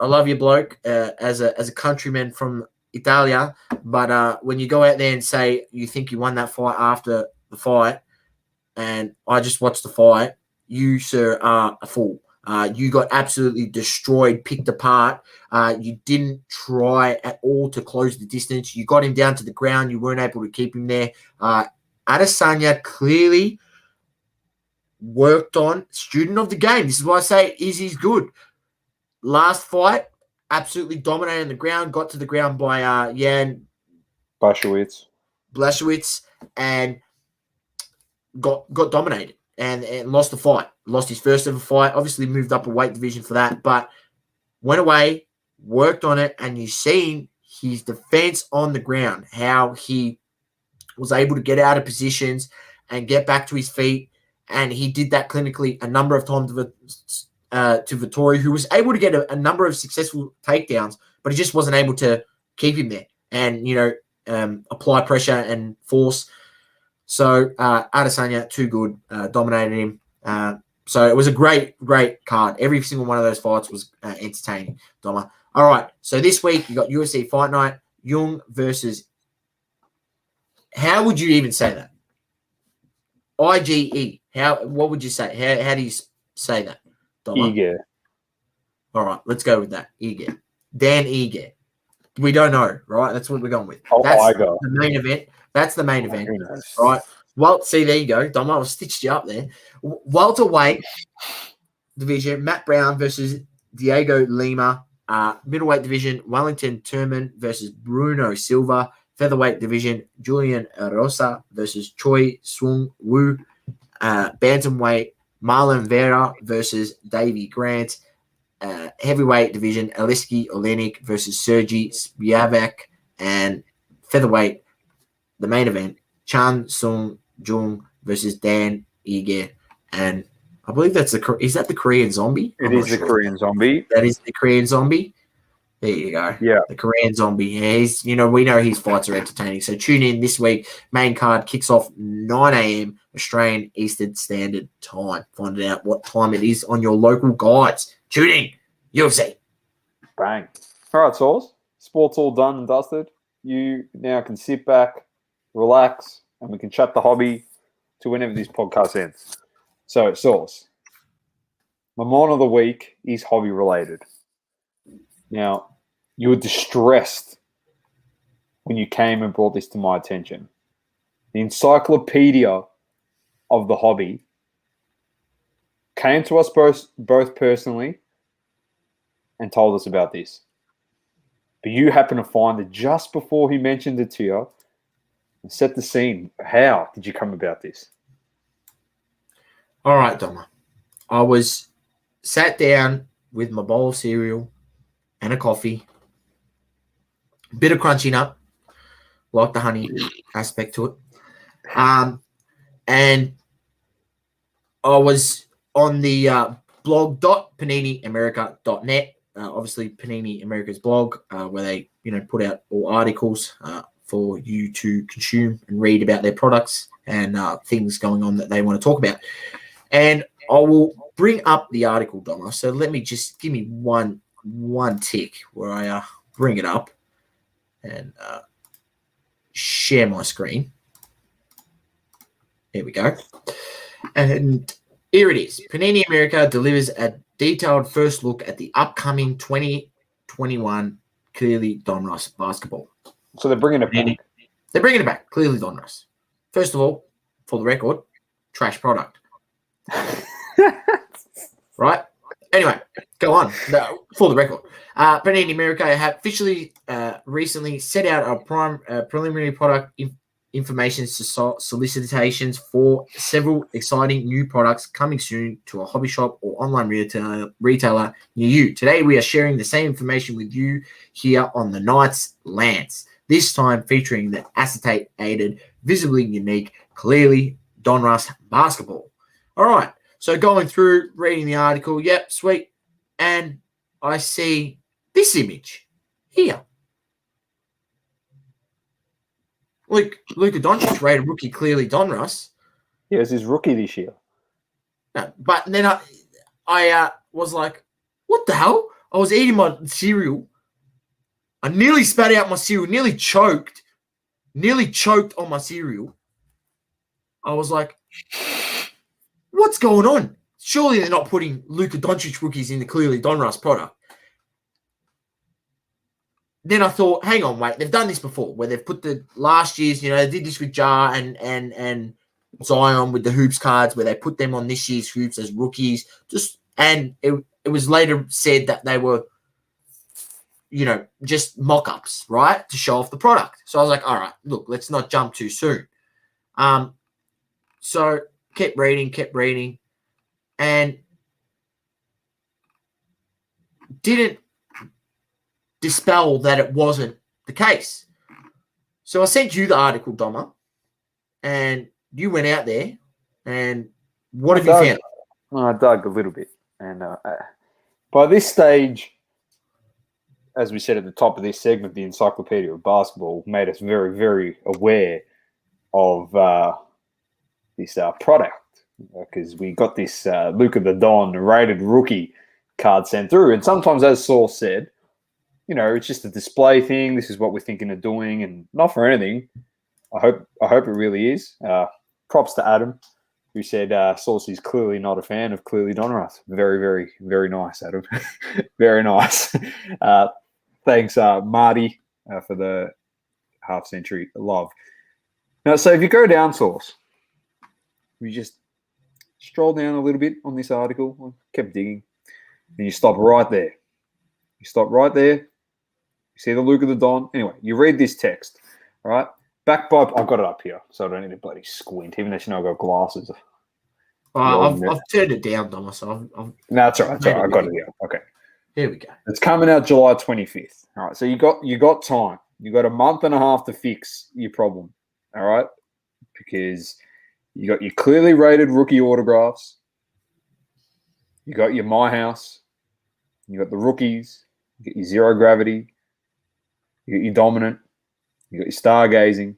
love you, bloke, as a countryman from Italia, but when you go out there and say you think you won that fight after the fight, and I just watched the fight, you, sir, are a fool. You got absolutely destroyed, picked apart. You didn't try at all to close the distance. You got him down to the ground. You weren't able to keep him there. Adesanya clearly worked on, student of the game. This is why I say Izzy's good. Last fight, absolutely dominated on the ground, got to the ground by Jan Blachowicz and got dominated and lost the fight. Lost his first ever fight. Obviously moved up a weight division for that, but went away, worked on it, and you've seen his defense on the ground, how he was able to get out of positions and get back to his feet, and he did that clinically a number of times to Vettori, who was able to get a number of successful takedowns, but he just wasn't able to keep him there and, apply pressure and force. So Adesanya, too good, dominated him. So it was a great, great card. Every single one of those fights was entertaining, Doma. All right, so this week you got UFC Fight Night, Jung versus, how would you even say that? IGE. What would you say? How do you say that? Ige. All right, let's go with that. Ige. Dan Ige. We don't know, right? That's what we're going with. That's the main event. That's the main event, right? Well, see, there you go. Dom, I stitched you up there. Welterweight division, Matt Brown versus Diego Lima. Middleweight division, Wellington Turman versus Bruno Silva. Featherweight division, Julian Rosa versus Choi Sung Woo. Bantamweight, Marlon Vera versus Davey Grant. Heavyweight division, Aliski Olenek versus Sergey Spivak. And featherweight, the main event, Chan Sung Jung versus Dan Ige. And I believe is that the Korean Zombie? It is the Korean Zombie. That is the Korean Zombie. There you go. Yeah. The Korean Zombie. Yeah, we know his fights are entertaining. So tune in this week. Main card kicks off 9 a.m. Australian Eastern Standard Time. Find out what time it is on your local guides. Tune in. UFC. Bang. All right, Sauce. Sport's all done and dusted. You now can sit back, relax, and we can chat the hobby to whenever this podcast ends. So, Sauce, my mon of the week is hobby related. Now, you were distressed when you came and brought this to my attention. The encyclopedia of the hobby came to us both personally and told us about this. But you happened to find it just before he mentioned it to you and set the scene. How did you come about this? All right, Doma. I was sat down with my bowl of cereal and a coffee, a bit of crunchy nut, like the honey aspect to it. And I was on the blog.paniniamerica.net, obviously Panini America's blog, where they put out all articles for you to consume and read about their products and things going on that they want to talk about. And I will bring up the article, Donna. So let me just give me one tick where I bring it up and share my screen. There we go. And here it is. Panini America delivers a detailed first look at the upcoming 2021 Clearly Donruss basketball. So they're bringing it back. They're bringing it back. Clearly Donruss. First of all, for the record, trash product. Right? Anyway, go on. No, for the record. Panini America have officially recently set out a preliminary product information solicitations for several exciting new products coming soon to a hobby shop or online retailer near you. Today, we are sharing the same information with you here on the Knights Lance, this time featuring the acetate-aided, visibly unique, clearly Donruss basketball. All right, so going through, reading the article, yep, sweet, and I see this image here. Luka Doncic rated rookie, clearly Donruss. Yeah, it's his rookie this year. No, but then I was like, what the hell? I was eating my cereal. I nearly spat out my cereal, nearly choked on my cereal. I was like, what's going on? Surely they're not putting Luka Doncic rookies in the clearly Donruss product. Then I thought, hang on, wait, they've done this before where they've put the last year's, they did this with Jar and Zion with the hoops cards where they put them on this year's hoops as rookies. And it was later said that they were, just mock-ups, right, to show off the product. So I was like, all right, look, let's not jump too soon. So kept reading, and didn't dispel that it wasn't the case. So I sent you the article, Doma, and you went out there, and what have you found? I dug a little bit. And by this stage, as we said at the top of this segment, the Encyclopedia of Basketball made us very, very aware of this product, because we got this Luka the Don rated rookie card sent through. And sometimes, as Saul said, it's just a display thing. This is what we're thinking of doing, and not for anything. I hope it really is. Props to Adam, who said Saucy's clearly not a fan of clearly Donruss. Very, very, very nice, Adam. Very nice. Thanks, Marty, for the half-century love. Now, so if you go down, Sauce, we just stroll down a little bit on this article. I kept digging. And you stop right there. You see the Luka the Don. Anyway, you read this text, all right? Backed by, I've got it up here, so I don't need to bloody squint, even though I've got glasses. I've turned it down, Dom, so no, that's all right. I got it here. Okay. Here we go. It's coming out July 25th. All right, so you got time. You got a month and a half to fix your problem, all right? Because you got your clearly rated rookie autographs. You got your My House. You got the rookies. You got your zero gravity. You got your dominant. You got your stargazing.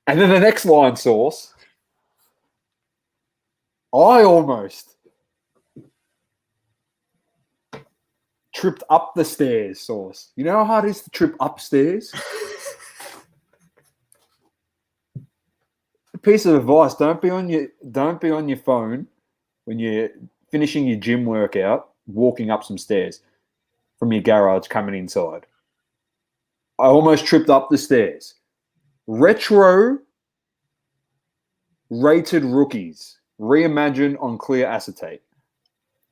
And then the next line, Source. I almost tripped up the stairs, Source. You know how hard it is to trip upstairs? A piece of advice, don't be on your phone when you're finishing your gym workout, walking up some stairs from your garage coming inside. I almost tripped up the stairs. Retro rated rookies, reimagined on clear acetate.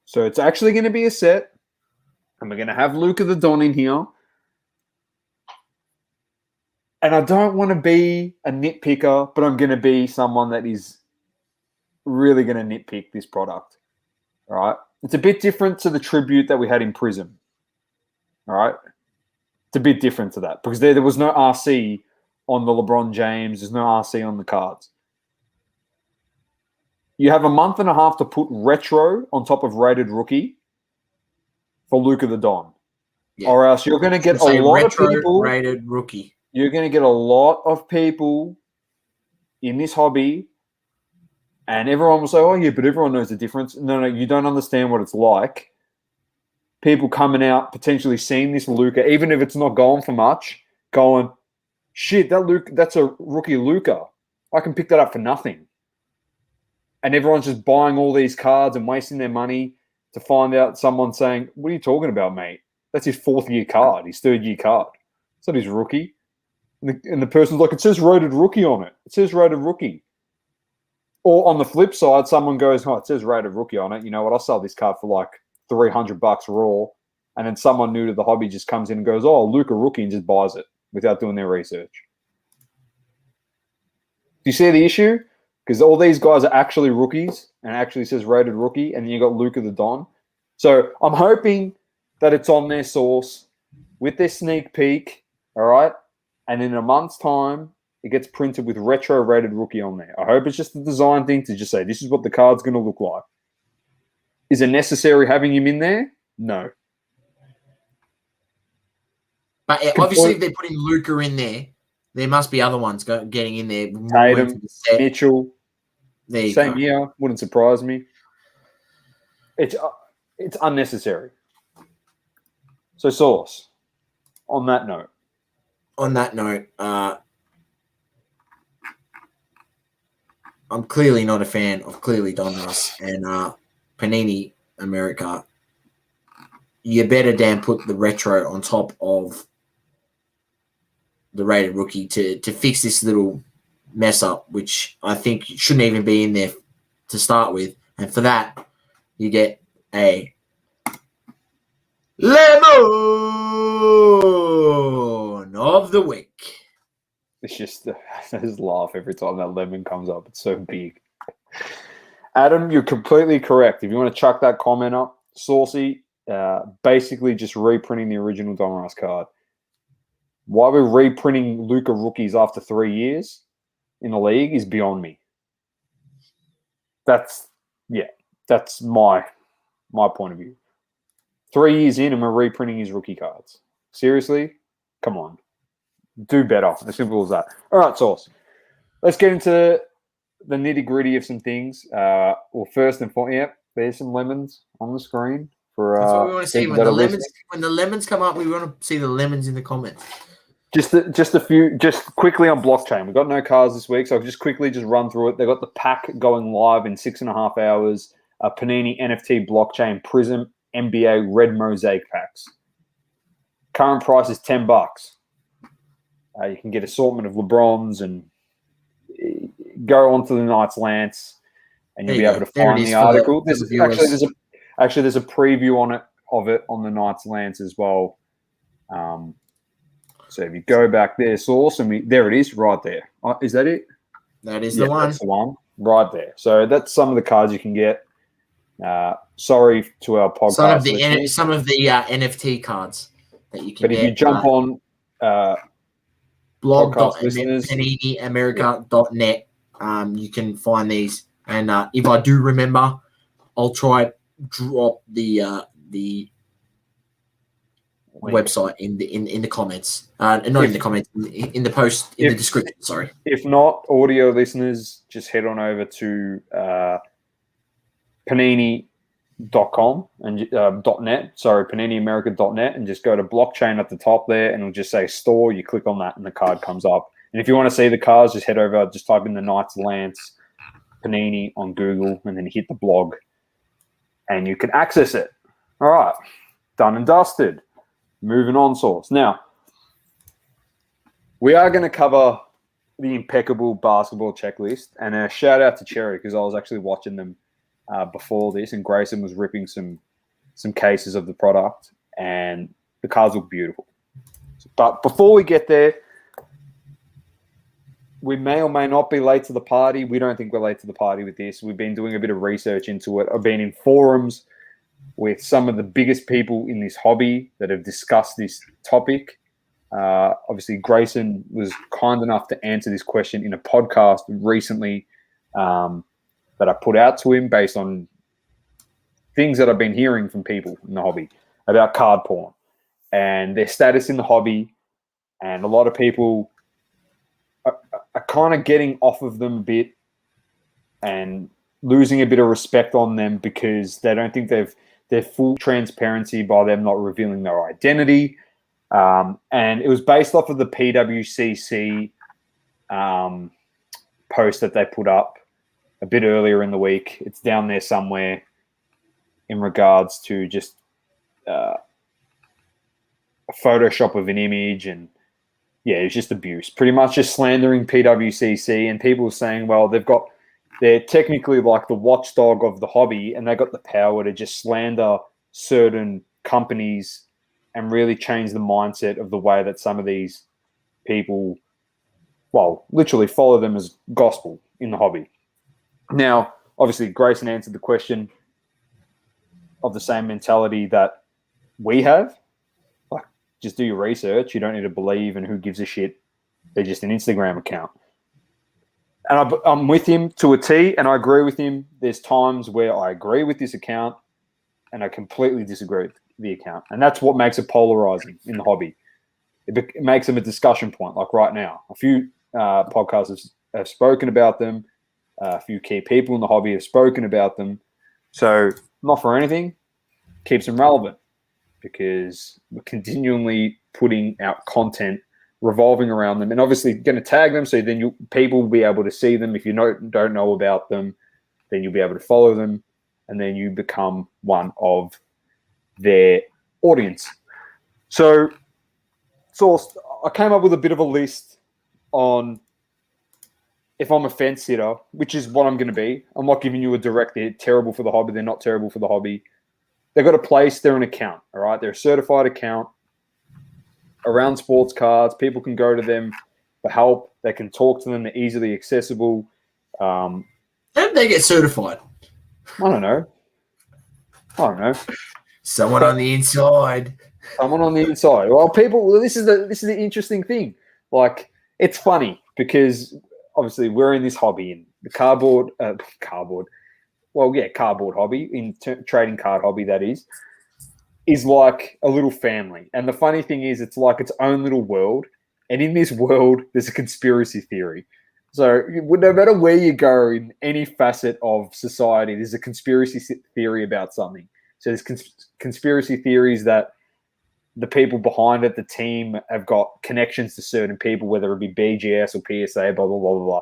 So it's actually going to be a set, and we're going to have Luka the Don in here. And I don't want to be a nitpicker, but I'm going to be someone that is really going to nitpick this product. All right? It's a bit different to the tribute that we had in Prism. All right? It's a bit different to that because there was no RC on the LeBron James. There's no RC on the cards. You have a month and a half to put retro on top of rated rookie for Luka the Don. Yeah. Or else you're going to get a lot of people. Rated rookie. You're going to get a lot of people in this hobby, and everyone will say, oh, yeah, but everyone knows the difference. No, you don't understand what it's like. People coming out, potentially seeing this Luka, even if it's not going for much, going, shit, that's a rookie Luka. I can pick that up for nothing. And everyone's just buying all these cards and wasting their money to find out someone saying, what are you talking about, mate? That's his fourth-year card, his third-year card. It's not his rookie. And the person's like, it says rated rookie on it. It says rated rookie. Or on the flip side, someone goes, oh, it says rated rookie on it. You know what? I'll sell this card for like $300 raw. And then someone new to the hobby just comes in and goes, oh, Luka rookie, and just buys it without doing their research. you see the issue? Because all these guys are actually rookies and it actually says rated rookie, and then you got Luka the Don. So I'm hoping that it's on their source with their sneak peek, all right? And in a month's time, it gets printed with retro rated rookie on there. I hope it's just a design thing to just say, this is what the card's going to look like. Is it necessary having him in there? No. But obviously, if they're putting Luka in there must be other ones getting in there. Tatum, Mitchell. There you same go. year. Wouldn't surprise me. It's unnecessary. So, source. On that note. I'm clearly not a fan of Clearly Donruss and Panini America. You better damn put the retro on top of the rated rookie to fix this little mess up, which I think shouldn't even be in there to start with. And for that, you get a lemon of the week. It's just, I just laugh every time that lemon comes up. It's so big. Adam, you're completely correct. If you want to chuck that comment up, Saucy, basically just reprinting the original Donruss card. Why we're reprinting Luka rookies after 3 years in the league is beyond me. That's my point of view. 3 years in and we're reprinting his rookie cards. Seriously? Come on. Do better. As simple as that. All right, Sauce. Let's get into the nitty-gritty of some things. Well, first and foremost, there's some lemons on the screen. That's what we want to see. When the lemons come up, we want to see the lemons in the comments. Just a few, just quickly on blockchain. We've got no cars this week, so I'll just quickly run through it. They've got the pack going live in 6.5 hours. Panini NFT blockchain Prism NBA red mosaic packs. Current price is $10. You can get assortment of LeBrons and go onto the Knights Lance, and you'll be able to find the article. There's a preview of it on the Knights Lance as well. So if you go back there, Source, and there it is, right there. Is that it? That is the one. That's the one, right there. So that's some of the cards you can get. Sorry to our podcast. Some of the NFT cards that you can get. But if you jump on blog.paniniamerica.net, you can find these. And if I do remember, I'll try drop the website in the comments, in the post in the description. Sorry. If not, audio listeners, just head on over to panini.com and .net. Sorry, paniniamerica.net, and just go to blockchain at the top there, and it'll just say store. You click on that, and the card comes up. And if you want to see the cards, just head over. Just type in the Knights Lance Panini on Google, and then hit the blog, and you can access it. All right, done and dusted. Moving on, Source. Now, we are going to cover the Impeccable basketball checklist, and a shout out to Cherry, because I was actually watching them before this, and Grayson was ripping some cases of the product, and the cards look beautiful. But before we get there, we may or may not be late to the party. We don't think we're late to the party with this. We've been doing a bit of research into it. I've been in forums with some of the biggest people in this hobby that have discussed this topic. Obviously, Grayson was kind enough to answer this question in a podcast recently that I put out to him based on things that I've been hearing from people in the hobby about Cardporn and their status in the hobby. And a lot of people are kind of getting off of them a bit and losing a bit of respect on them because they don't think their full transparency by them not revealing their identity. And it was based off of the PWCC post that they put up a bit earlier in the week. It's down there somewhere in regards to just a Photoshop of an image, and yeah, it's just abuse. Pretty much just slandering PWCC, and people saying, well, they're technically like the watchdog of the hobby, and they got the power to just slander certain companies and really change the mindset of the way that some of these people well, literally follow them as gospel in the hobby. Now, obviously, Grayson answered the question of the same mentality that we have. Like, just do your research. You don't need to believe in who gives a shit. They're just an Instagram account. And I'm with him to a T, and I agree with him. There's times where I agree with this account and I completely disagree with the account. And that's what makes it polarizing in the hobby. It makes them a discussion point, like right now. A few podcasts have spoken about them. A few key people in the hobby have spoken about them. So, not for anything, keeps them relevant because we're continually putting out content revolving around them, and obviously going to tag them, so then people will be able to see them. If you don't know about them, then you'll be able to follow them, and then you become one of their audience. So I came up with a bit of a list on if I'm a fence sitter, which is what I'm going to be. I'm not giving you a direct, they're terrible for the hobby, they're not terrible for the hobby. They've got a place, they're an account, all right? They're a certified account around sports cards. People can go to them for help. They can talk to them. They're easily accessible. How did they get certified? I don't know. Someone on the inside. Someone on the inside. Well, this is the interesting thing. Like, it's funny because obviously we're in this hobby, in the cardboard hobby, in trading card hobby, that is like a little family. And the funny thing is, it's like its own little world. And in this world, there's a conspiracy theory. So no matter where you go in any facet of society, there's a conspiracy theory about something. So there's conspiracy theories that the people behind it, the team, have got connections to certain people, whether it be BGS or PSA, blah, blah, blah, blah, blah.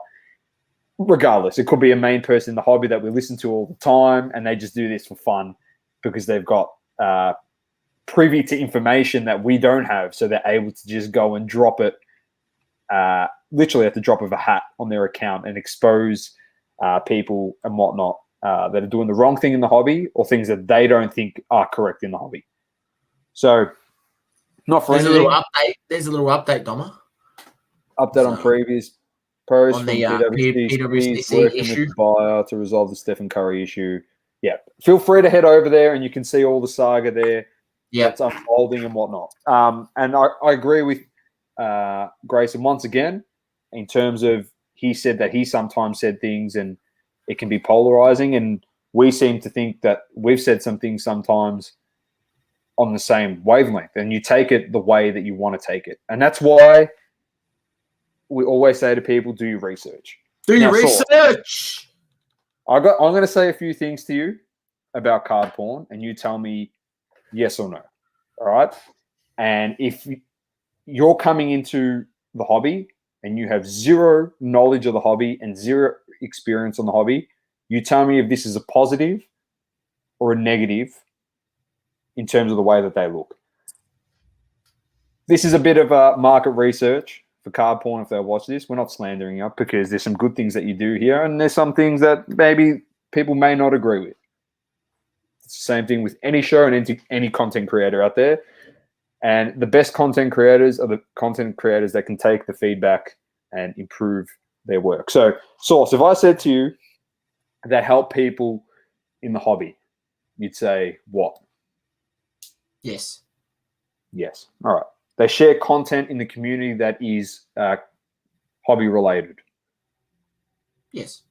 Regardless, it could be a main person in the hobby that we listen to all the time, and they just do this for fun because they've got privy to information that we don't have, so they're able to just go and drop it literally at the drop of a hat on their account and expose people and whatnot that are doing the wrong thing in the hobby or things that they don't think are correct in the hobby. So, not for anything. There's a little update, Doma. Update on previous posts on the PwC working issue with the buyer to resolve the Stephen Curry issue. Yeah, feel free to head over there and you can see all the saga there. Yeah, that's unfolding and whatnot. And I agree with Grayson once again in terms of he said that he sometimes said things and it can be polarizing, and we seem to think that we've said some things sometimes on the same wavelength, and you take it the way that you want to take it. And that's why we always say to people, do your research. Do your research. I'm going to say a few things to you about Cardporn, and you tell me yes or no. All right? And if you're coming into the hobby and you have zero knowledge of the hobby and zero experience on the hobby, you tell me if this is a positive or a negative in terms of the way that they look. This is a bit of a market research for Cardporn if they watch this. We're not slandering you because there's some good things that you do here, and there's some things that maybe people may not agree with. It's the same thing with any show and any content creator out there. And the best content creators are the content creators that can take the feedback and improve their work. So, Source, if I said to you that help people in the hobby, you'd say what? Yes. Yes. All right. They share content in the community that is hobby related. Yes.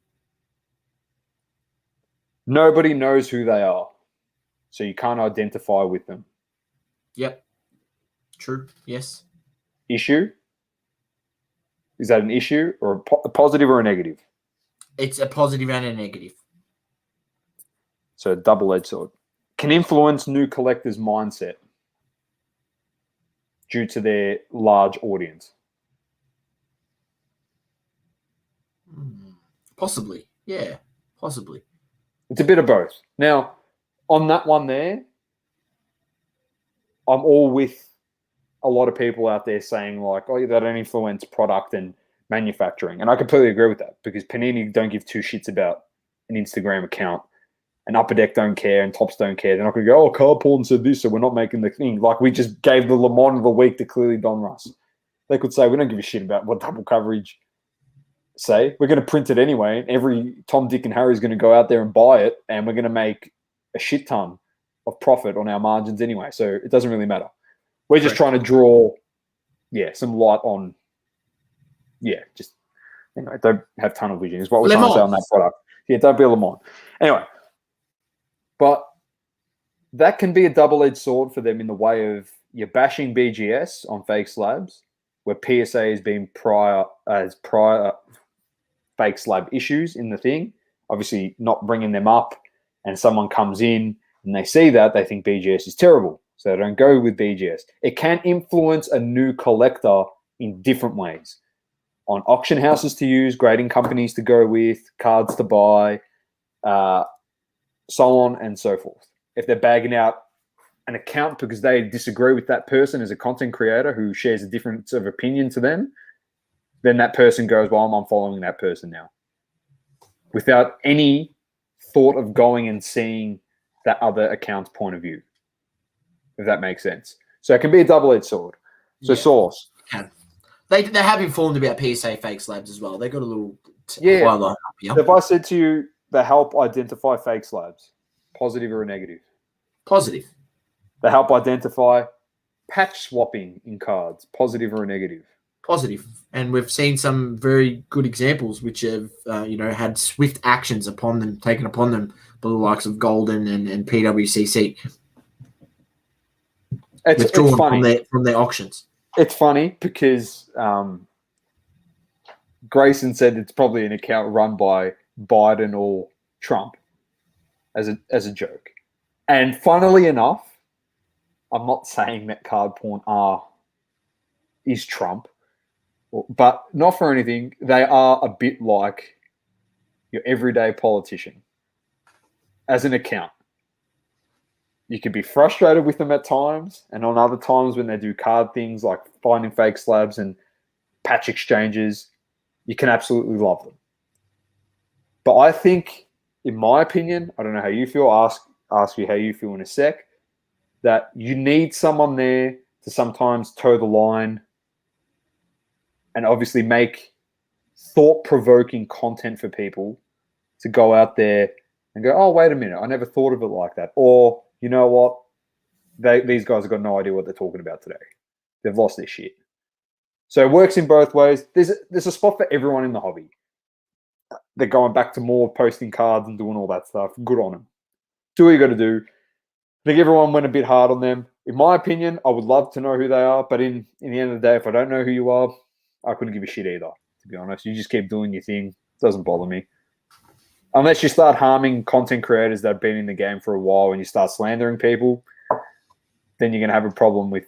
Nobody knows who they are, so you can't identify with them. Yep. True. Yes. Issue? Is that an issue or a positive or a negative? It's a positive and a negative. So double-edged sword. Can influence new collectors' mindset due to their large audience. Possibly. Yeah, possibly. It's a bit of both. Now, on that one there, I'm all with a lot of people out there saying like, oh, that don't influence product and manufacturing. And I completely agree with that because Panini don't give two shits about an Instagram account, and Upper Deck don't care, and Tops don't care. They're not going to go, oh, Cardporn said this, so we're not making the thing. Like we just gave the Le Mans of the week to clearly Don Russ. They could say, we don't give a shit about what double coverage say, we're going to print it anyway. And every Tom, Dick, and Harry is going to go out there and buy it, and we're going to make a shit ton of profit on our margins anyway. So it doesn't really matter. We're just trying to draw, some light on, just don't have tunnel vision is what we're trying to say on that product. Yeah, don't be a Lemon. Anyway, but that can be a double-edged sword for them in the way of you're bashing BGS on fake slabs, where PSA has been prior fake slab issues in the thing, obviously not bringing them up, and someone comes in and they see that, they think BGS is terrible, so they don't go with BGS. It can influence a new collector in different ways. On auction houses to use, grading companies to go with, cards to buy, so on and so forth. If they're bagging out an account because they disagree with that person as a content creator who shares a difference of opinion to them, then that person goes, well, I'm unfollowing that person now, without any thought of going and seeing that other account's point of view, if that makes sense. So it can be a double-edged sword. So Source. They have informed about PSA fake slabs as well. They got a little So if I said to you, they help identify fake slabs, positive or negative? Positive. They help identify patch swapping in cards, positive or negative? Positive. And we've seen some very good examples which have, had swift actions taken upon them by the likes of Golden and PWCC. It's funny. From their auctions. It's funny because Grayson said it's probably an account run by Biden or Trump as a joke. And funnily enough, I'm not saying that Cardporn is Trump, but not for anything. They are a bit like your everyday politician as an account. You could be frustrated with them at times, and on other times when they do card things like finding fake slabs and patch exchanges, you can absolutely love them. But I think, in my opinion, I don't know how you feel, ask you how you feel in a sec, that you need someone there to sometimes toe the line and obviously make thought-provoking content for people to go out there and go, oh, wait a minute, I never thought of it like that. Or, you know what, these guys have got no idea what they're talking about today. They've lost their shit. So it works in both ways. There's a spot for everyone in the hobby. They're going back to more posting cards and doing all that stuff. Good on them. Do what you got to do. I think everyone went a bit hard on them. In my opinion, I would love to know who they are, but in the end of the day, if I don't know who you are, I couldn't give a shit either, to be honest. You just keep doing your thing. It doesn't bother me. Unless you start harming content creators that have been in the game for a while and you start slandering people, then you're going to have a problem with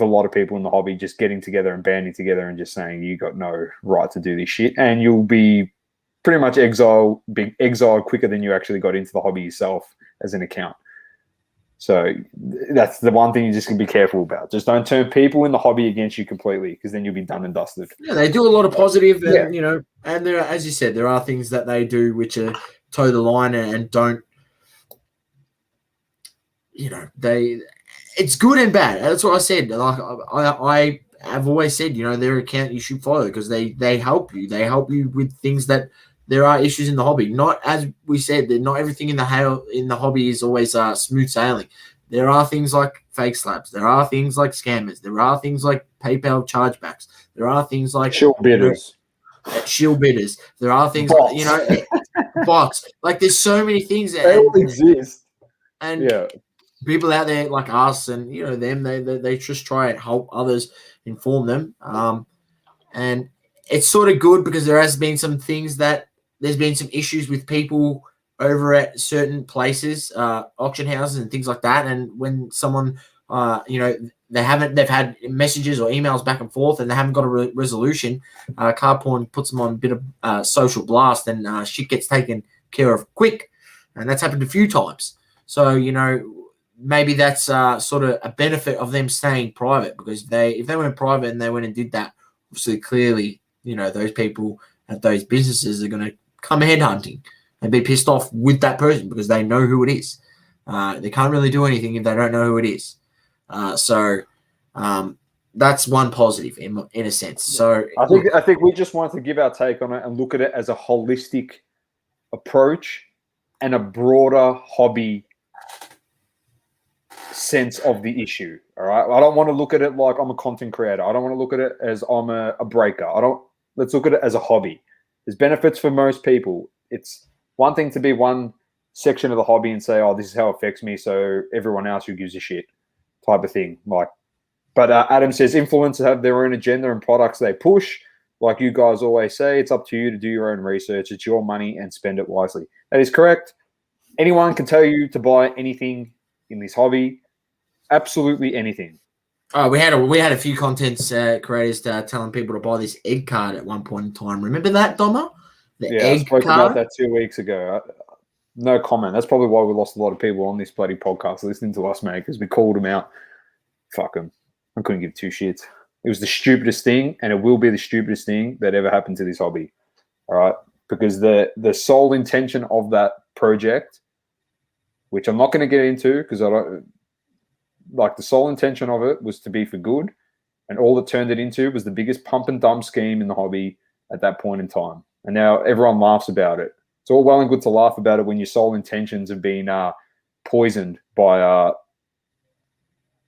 a lot of people in the hobby just getting together and banding together and just saying you got no right to do this shit. And you'll be pretty much exiled quicker than you actually got into the hobby yourself as an account. So that's the one thing you just can be careful about. Just don't turn people in the hobby against you completely, because then you'll be done and dusted. Yeah, they do a lot of positive, and and there, as you said, there are things that they do which are toe the line and don't. It's good and bad. That's what I said. Like I have always said, their account you should follow because they help you. They help you with things that there are issues in the hobby. Not, as we said, that not everything in the hobby is always smooth sailing. There are things like fake slabs. There are things like scammers. There are things like PayPal chargebacks. There are things like shield bidders. There are things bots. Like, bots. Like there's so many things that they all exist. And people out there like us and them, they just try and help others, inform them. And it's sort of good because there has been some things that there's been some issues with people over at certain places, auction houses and things like that. And when someone, they've had messages or emails back and forth and they haven't got a resolution, Cardporn puts them on a bit of social blast and shit gets taken care of quick. And that's happened a few times. So, maybe that's sort of a benefit of them staying private, because if they went private and they went and did that, obviously clearly, those people at those businesses are going to come headhunting and be pissed off with that person because they know who it is. They can't really do anything if they don't know who it is. that's one positive in a sense. So I think we just wanted to give our take on it and look at it as a holistic approach and a broader hobby sense of the issue. All right. I don't want to look at it like I'm a content creator. I don't want to look at it as I'm a breaker. Let's look at it as a hobby. There's benefits for most people. It's one thing to be one section of the hobby and say, oh, this is how it affects me, so everyone else who gives a shit type of thing. But Adam says influencers have their own agenda and products they push. Like you guys always say, it's up to you to do your own research. It's your money and spend it wisely. That is correct. Anyone can tell you to buy anything in this hobby. Absolutely anything. Oh, we had a few content creators telling people to buy this egg card at one point in time. Remember that, Doma? I spoke about that 2 weeks ago. No comment. That's probably why we lost a lot of people on this bloody podcast listening to us, mate, because we called them out. Fuck them. I couldn't give two shits. It was the stupidest thing, and it will be the stupidest thing that ever happened to this hobby. All right? Because the sole intention of that project, which I'm not going to get into because I don't like, the sole intention of it was to be for good, and all it turned it into was the biggest pump and dump scheme in the hobby at that point in time. And now everyone laughs about it. It's all well and good to laugh about it when your sole intentions have been poisoned by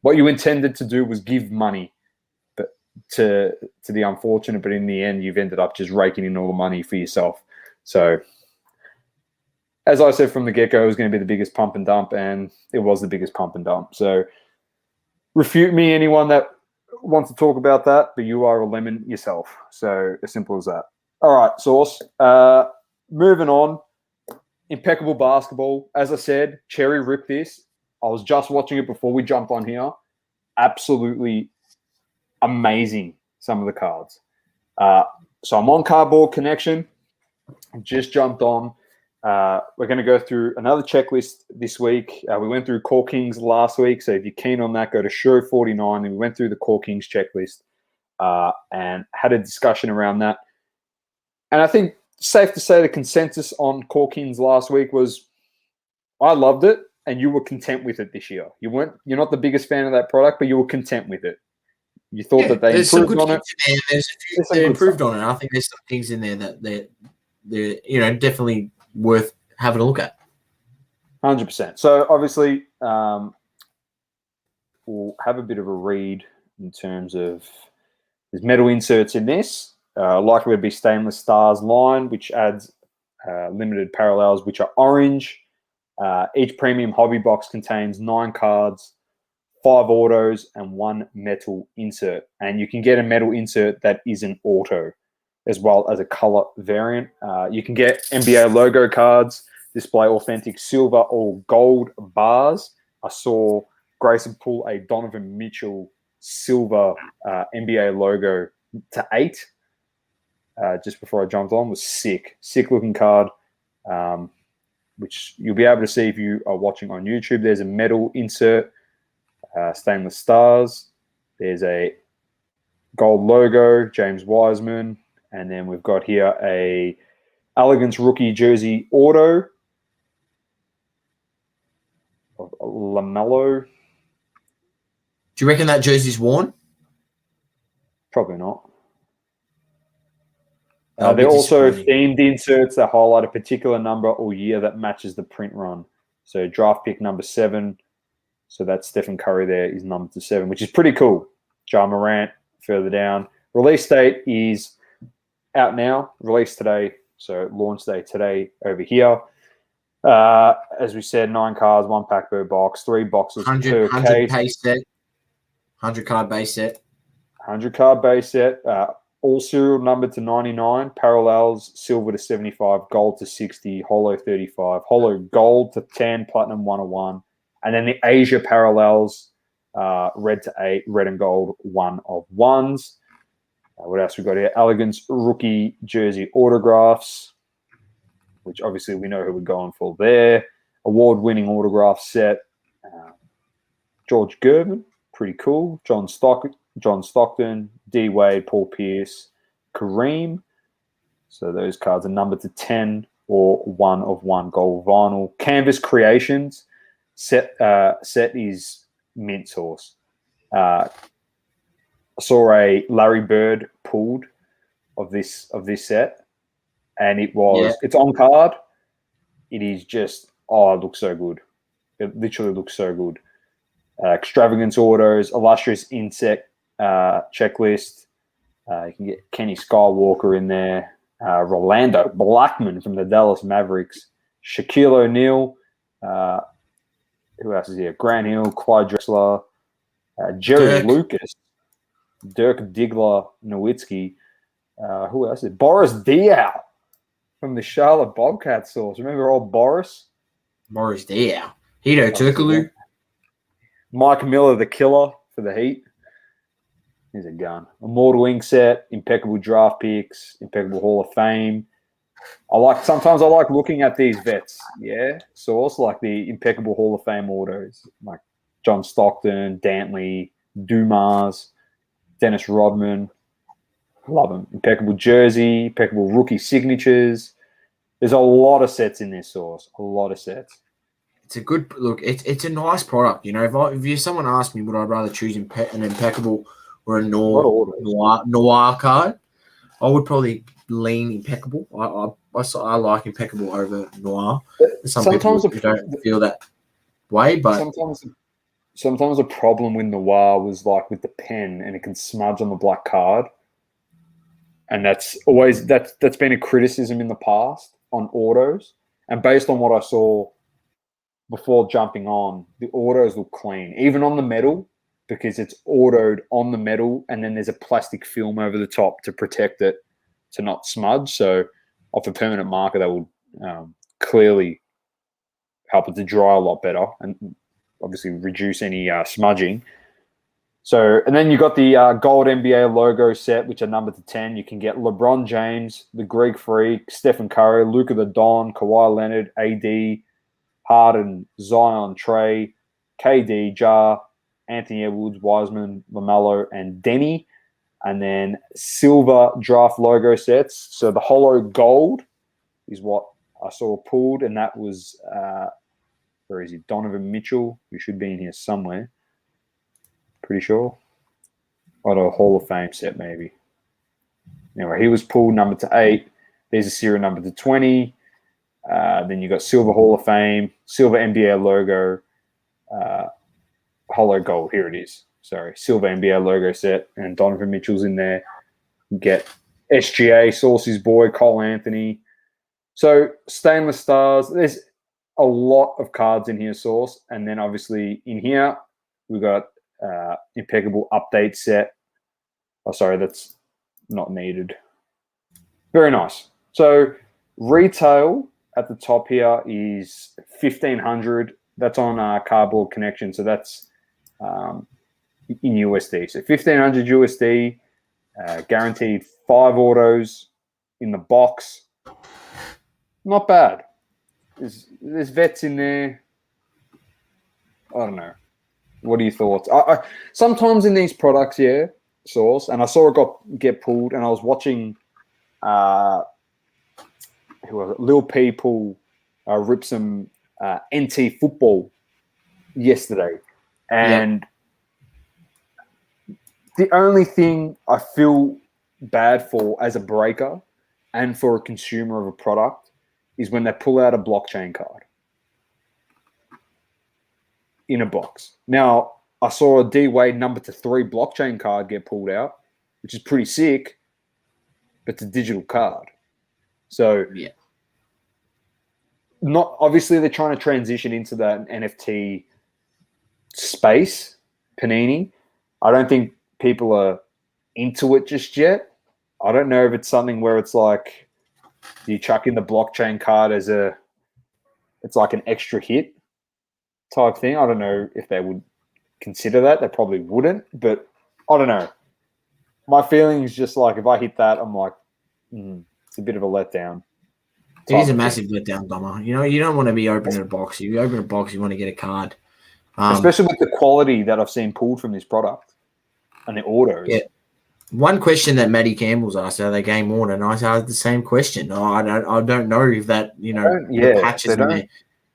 what you intended to do was give money, but to the unfortunate. But in the end, you've ended up just raking in all the money for yourself. So, as I said from the get-go, it was going to be the biggest pump and dump, and it was the biggest pump and dump. So, refute me, anyone that wants to talk about that, but you are a lemon yourself. So, as simple as that. All right, Sauce. Moving on. Impeccable basketball. As I said, cherry ripped this. I was just watching it before we jumped on here. Absolutely amazing, some of the cards. So I'm on Cardboard Connection. Just jumped on. We're going to go through another checklist this week. We went through Core Kings last week. So if you're keen on that, go to show 49. And we went through the Core Kings checklist and had a discussion around that. And I think safe to say the consensus on Core Kings last week was I loved it and you were content with it this year. You're not the biggest fan of that product, but you were content with it. You thought that they improved on it. There's a few they improved on it. I think there's some things in there that they're definitely worth having a look at. 100%. So obviously we'll have a bit of a read in terms of there's metal inserts in this. Likely to be stainless stars line, which adds limited parallels, which are orange. Each premium hobby box contains 9 cards, 5 autos, and 1 metal insert. And you can get a metal insert that isn't auto, as well as a color variant. You can get NBA logo cards, display authentic silver or gold bars. I saw Grayson pull a Donovan Mitchell silver NBA logo to 8. Just before I jumped on, was sick looking card, which you'll be able to see if you are watching on YouTube. There's a metal insert, stainless stars. There's a gold logo, James Wiseman, and then we've got here a Elegance rookie jersey auto of LaMelo. Do you reckon that jersey's worn? Probably not. They're also themed inserts that highlight a particular number or year that matches the print run. So draft pick number 7. So that's Stephen Curry there is number 7, which is pretty cool. Ja Morant further down. Release date is out now. Release today. So launch day today over here. As we said, 9 cards, 1 pack per box, 3 boxes 100 per case. Base set. 100 card base set. 100 card base set. All serial numbered to 99, parallels silver to 75, gold to 60, holo 35, holo gold to 10, platinum 101, and then the Asia parallels, red to 8, red and gold 1 of 1s. What else we got here? Elegance rookie jersey autographs, which obviously we know who we're going for there. Award-winning autograph set. George Gervin, pretty cool. John Stockton, D. Wade, Paul Pierce, Kareem. So those cards are numbered to 10 or 1 of 1 gold vinyl. Canvas Creations set is mint sauce. I saw a Larry Bird pulled of this set, and it's on card. It is just it looks so good. It literally looks so good. Extravagance autos, illustrious insect checklist. You can get Kenny Skywalker in there. Rolando Blackman from the Dallas Mavericks. Shaquille O'Neal. Who else is here? Grant Hill, Clyde Drexler, Jerry Lucas, Dirk Diggler Nowitzki. Who else is it? Boris Diaw from the Charlotte Bobcats source. Remember old Boris? Boris Diaw. Hito Turkoglu. Mike Miller, the killer for the Heat. Here's a gun. Immortal Ink set, impeccable draft picks, impeccable Hall of Fame. Sometimes I like looking at these vets, source, like the impeccable Hall of Fame autos, like John Stockton, Dantley, Dumas, Dennis Rodman. Love them. Impeccable jersey, impeccable rookie signatures. There's a lot of sets in this source. A lot of sets. It's a good look. It's a nice product. You know, if someone asked me, would I rather choose an impeccable or a noir card, I would probably lean impeccable. I like impeccable over noir. Sometimes people don't feel that way, but sometimes the problem with noir was like with the pen, and it can smudge on the black card, and that's been a criticism in the past on autos. And based on what I saw before jumping on, the autos look clean, even on the metal, because it's autoed on the metal, and then there's a plastic film over the top to protect it to not smudge. So off a permanent marker, that will clearly help it to dry a lot better and obviously reduce any smudging. So, and then you got the gold NBA logo set, which are numbered to 10. You can get LeBron James, the Greek Freak, Stephen Curry, Luka the Don, Kawhi Leonard, AD, Harden, Zion, Trey, KD, Ja, Anthony Edwards, Wiseman, LaMelo, and Denny. And then silver draft logo sets. So the holo gold is what I saw pulled, and that was, where is he? Donovan Mitchell, who should be in here somewhere. Pretty sure. Or a Hall of Fame set, maybe. Anyway, he was pulled number to 8. There's a serial number to 20. Then you got silver Hall of Fame, silver NBA logo, holo gold. Here it is. Sorry, silver NBA logo set, and Donovan Mitchell's in there. You get SGA, Saucy's boy, Cole Anthony. So stainless stars. There's a lot of cards in here, Sauce. And then obviously in here, we've got impeccable update set. Oh, sorry, that's not needed. Very nice. So retail at the top here is $1,500. That's on Cardboard Connection. So that's in USD. So $1,500 USD, guaranteed 5 autos in the box. Not bad. There's vets in there. I don't know. What are your thoughts? I sometimes in these products, Source, and I saw it get pulled, and I was watching who was it? Lil People rip some NT football yesterday, and the only thing I feel bad for as a breaker and for a consumer of a product is when they pull out a blockchain card in a box. Now, I saw a D-Wade number to 3 blockchain card get pulled out, which is pretty sick, but it's a digital card. So, not obviously they're trying to transition into that NFT space, Panini. I don't think people are into it just yet. I don't know if it's something where it's like you chuck in the blockchain card as it's like an extra hit type thing. I don't know if they would consider that. They probably wouldn't, but I don't know. My feeling is just like if I hit that, I'm like, it's a bit of a letdown. It is a massive letdown, Doma. You know, you don't want to be opening a box. You open a box, you want to get a card. Especially with the quality that I've seen pulled from this product and the autos. Yeah. One question that Matty Campbell's asked, are they game worn? And I asked the same question. I don't know if that, the patches in there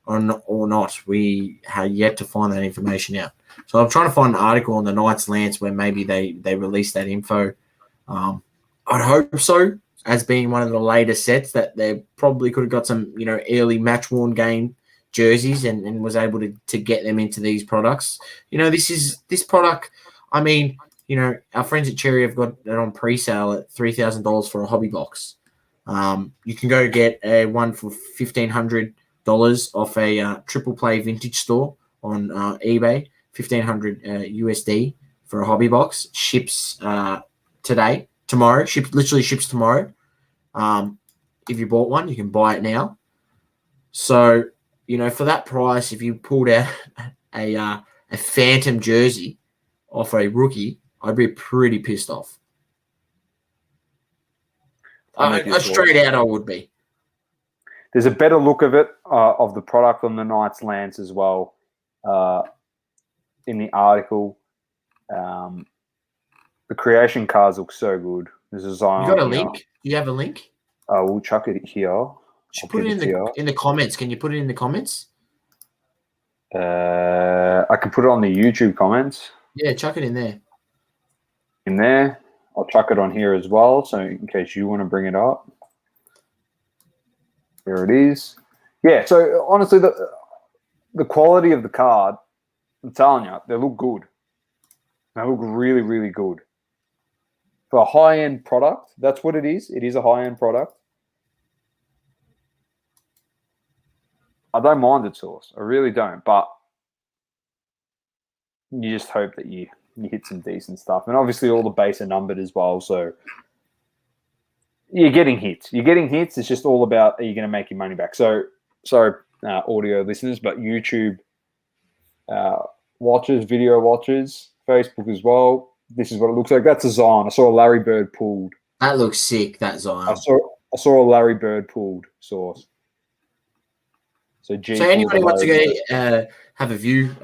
or not. We have yet to find that information out. So I'm trying to find an article on the Knights Lance where maybe they released that info. I'd hope so, as being one of the later sets that they probably could have got some, early match worn game jerseys and was able to get them into these products. This product, I mean, our friends at Cherry have got it on pre-sale at $3,000 for a hobby box. You can go get a one for $1,500 off a triple play vintage store on eBay, $1,500 USD for a hobby box. Ships tomorrow. Literally ships tomorrow. If you bought one, you can buy it now. So, for that price, if you pulled out a phantom jersey off a rookie, I'd be pretty pissed off. Straight out, I would be. There's a better look of it, of the product on the Knights Lance as well, in the article. The creation cards look so good. There's a Zion. You got a link? Do you have a link? We'll chuck it here. Put it in the comments. Can you put it in the comments? I can put it on the YouTube comments. Yeah, chuck it in there. In there. I'll chuck it on here as well, so in case you want to bring it up. There it is. Yeah, so honestly, the quality of the card, I'm telling you, they look good. They look really, really good. For a high-end product, that's what it is. It is a high-end product. I don't mind it, Source. I really don't. But you just hope that you hit some decent stuff. And obviously all the base are numbered as well. So you're getting hits. It's just all about, are you going to make your money back? So sorry, audio listeners, but YouTube watchers, video watchers, Facebook as well. This is what it looks like. That's a Zion. I saw a Larry Bird pulled. That looks sick, that Zion. I saw a Larry Bird pulled, Source. So anybody wants to go have a view,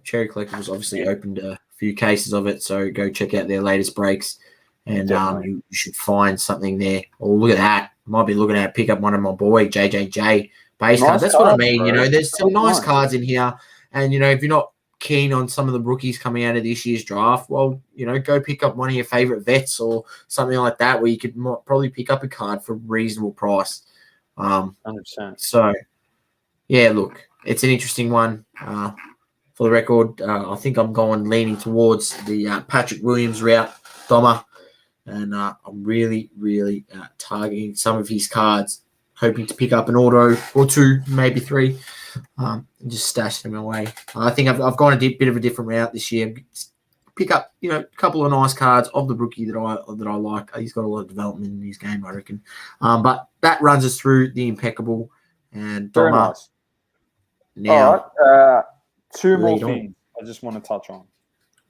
Cherry Collectibles obviously opened a few cases of it, so go check out their latest breaks, and you should find something there. Oh, look at that. Might be looking at pick up one of my boy, JJJ base cards. That's what I mean, bro. There's some nice cards in here, and, if you're not keen on some of the rookies coming out of this year's draft, well, go pick up one of your favorite vets or something like that where you could probably pick up a card for a reasonable price. 100%. So, yeah, look, it's an interesting one. For the record, I think I'm leaning towards the Patrick Williams route, Doma, and I'm really, really targeting some of his cards, hoping to pick up an auto or two, maybe three, and just stashing them away. I think I've gone a bit of a different route this year. Pick up, a couple of nice cards of the rookie that I like. He's got a lot of development in his game, I reckon. But that runs us through the Impeccable and Doma. Very nice. Now, all right. Two more things I just want to touch on.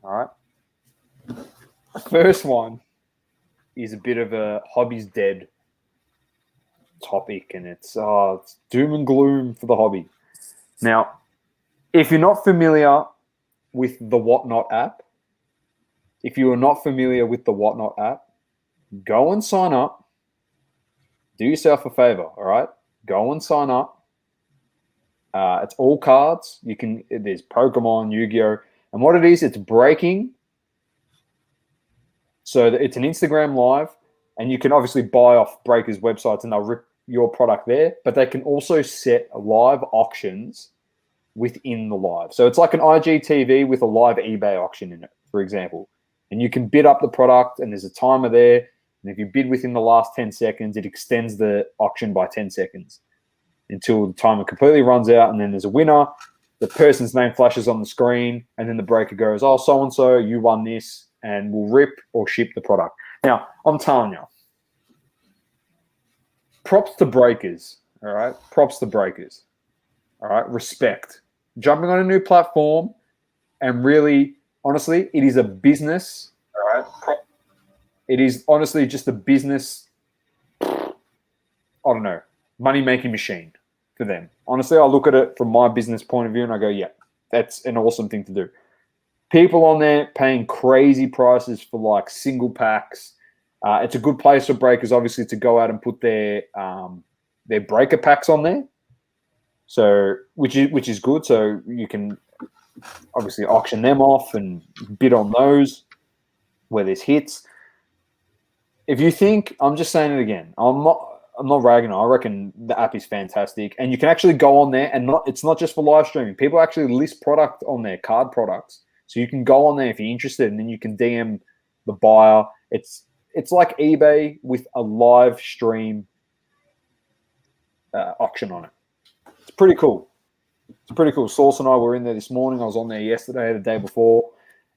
All right. The first one is a bit of a hobby's dead topic, and it's doom and gloom for the hobby. Now, if you're not familiar with the Whatnot app, go and sign up. Do yourself a favor, all right? Go and sign up. It's all cards. There's Pokemon, Yu-Gi-Oh, and what it is, it's breaking. So it's an Instagram live, and you can obviously buy off breakers' websites, and they'll rip your product there. But they can also set live auctions within the live. So it's like an IGTV with a live eBay auction in it, for example. And you can bid up the product, and there's a timer there. And if you bid within the last 10 seconds, it extends the auction by 10 seconds. Until the timer completely runs out, and then there's a winner. The person's name flashes on the screen, and then the breaker goes, "Oh, so-and-so, you won this," and we'll rip or ship the product. Now, I'm telling you, props to breakers, all right? Props to breakers, all right? Respect. Jumping on a new platform, and really, honestly, it is a business, all right? It is honestly just a business, I don't know, money-making machine for them. Honestly, I look at it from my business point of view and I go, yeah, that's an awesome thing to do. People on there paying crazy prices for like single packs. It's a good place for breakers, obviously, to go out and put their breaker packs on there. So, which is good. So you can obviously auction them off and bid on those where there's hits. If you think, I'm just saying it again, I'm not ragging on. I reckon the app is fantastic, and you can actually go on there and it's not just for live streaming. People actually list product on there, card products. So you can go on there if you're interested, and then you can DM the buyer. It's like eBay with a live stream auction on it. It's pretty cool. Sauce and I were in there this morning. I was on there yesterday, the day before,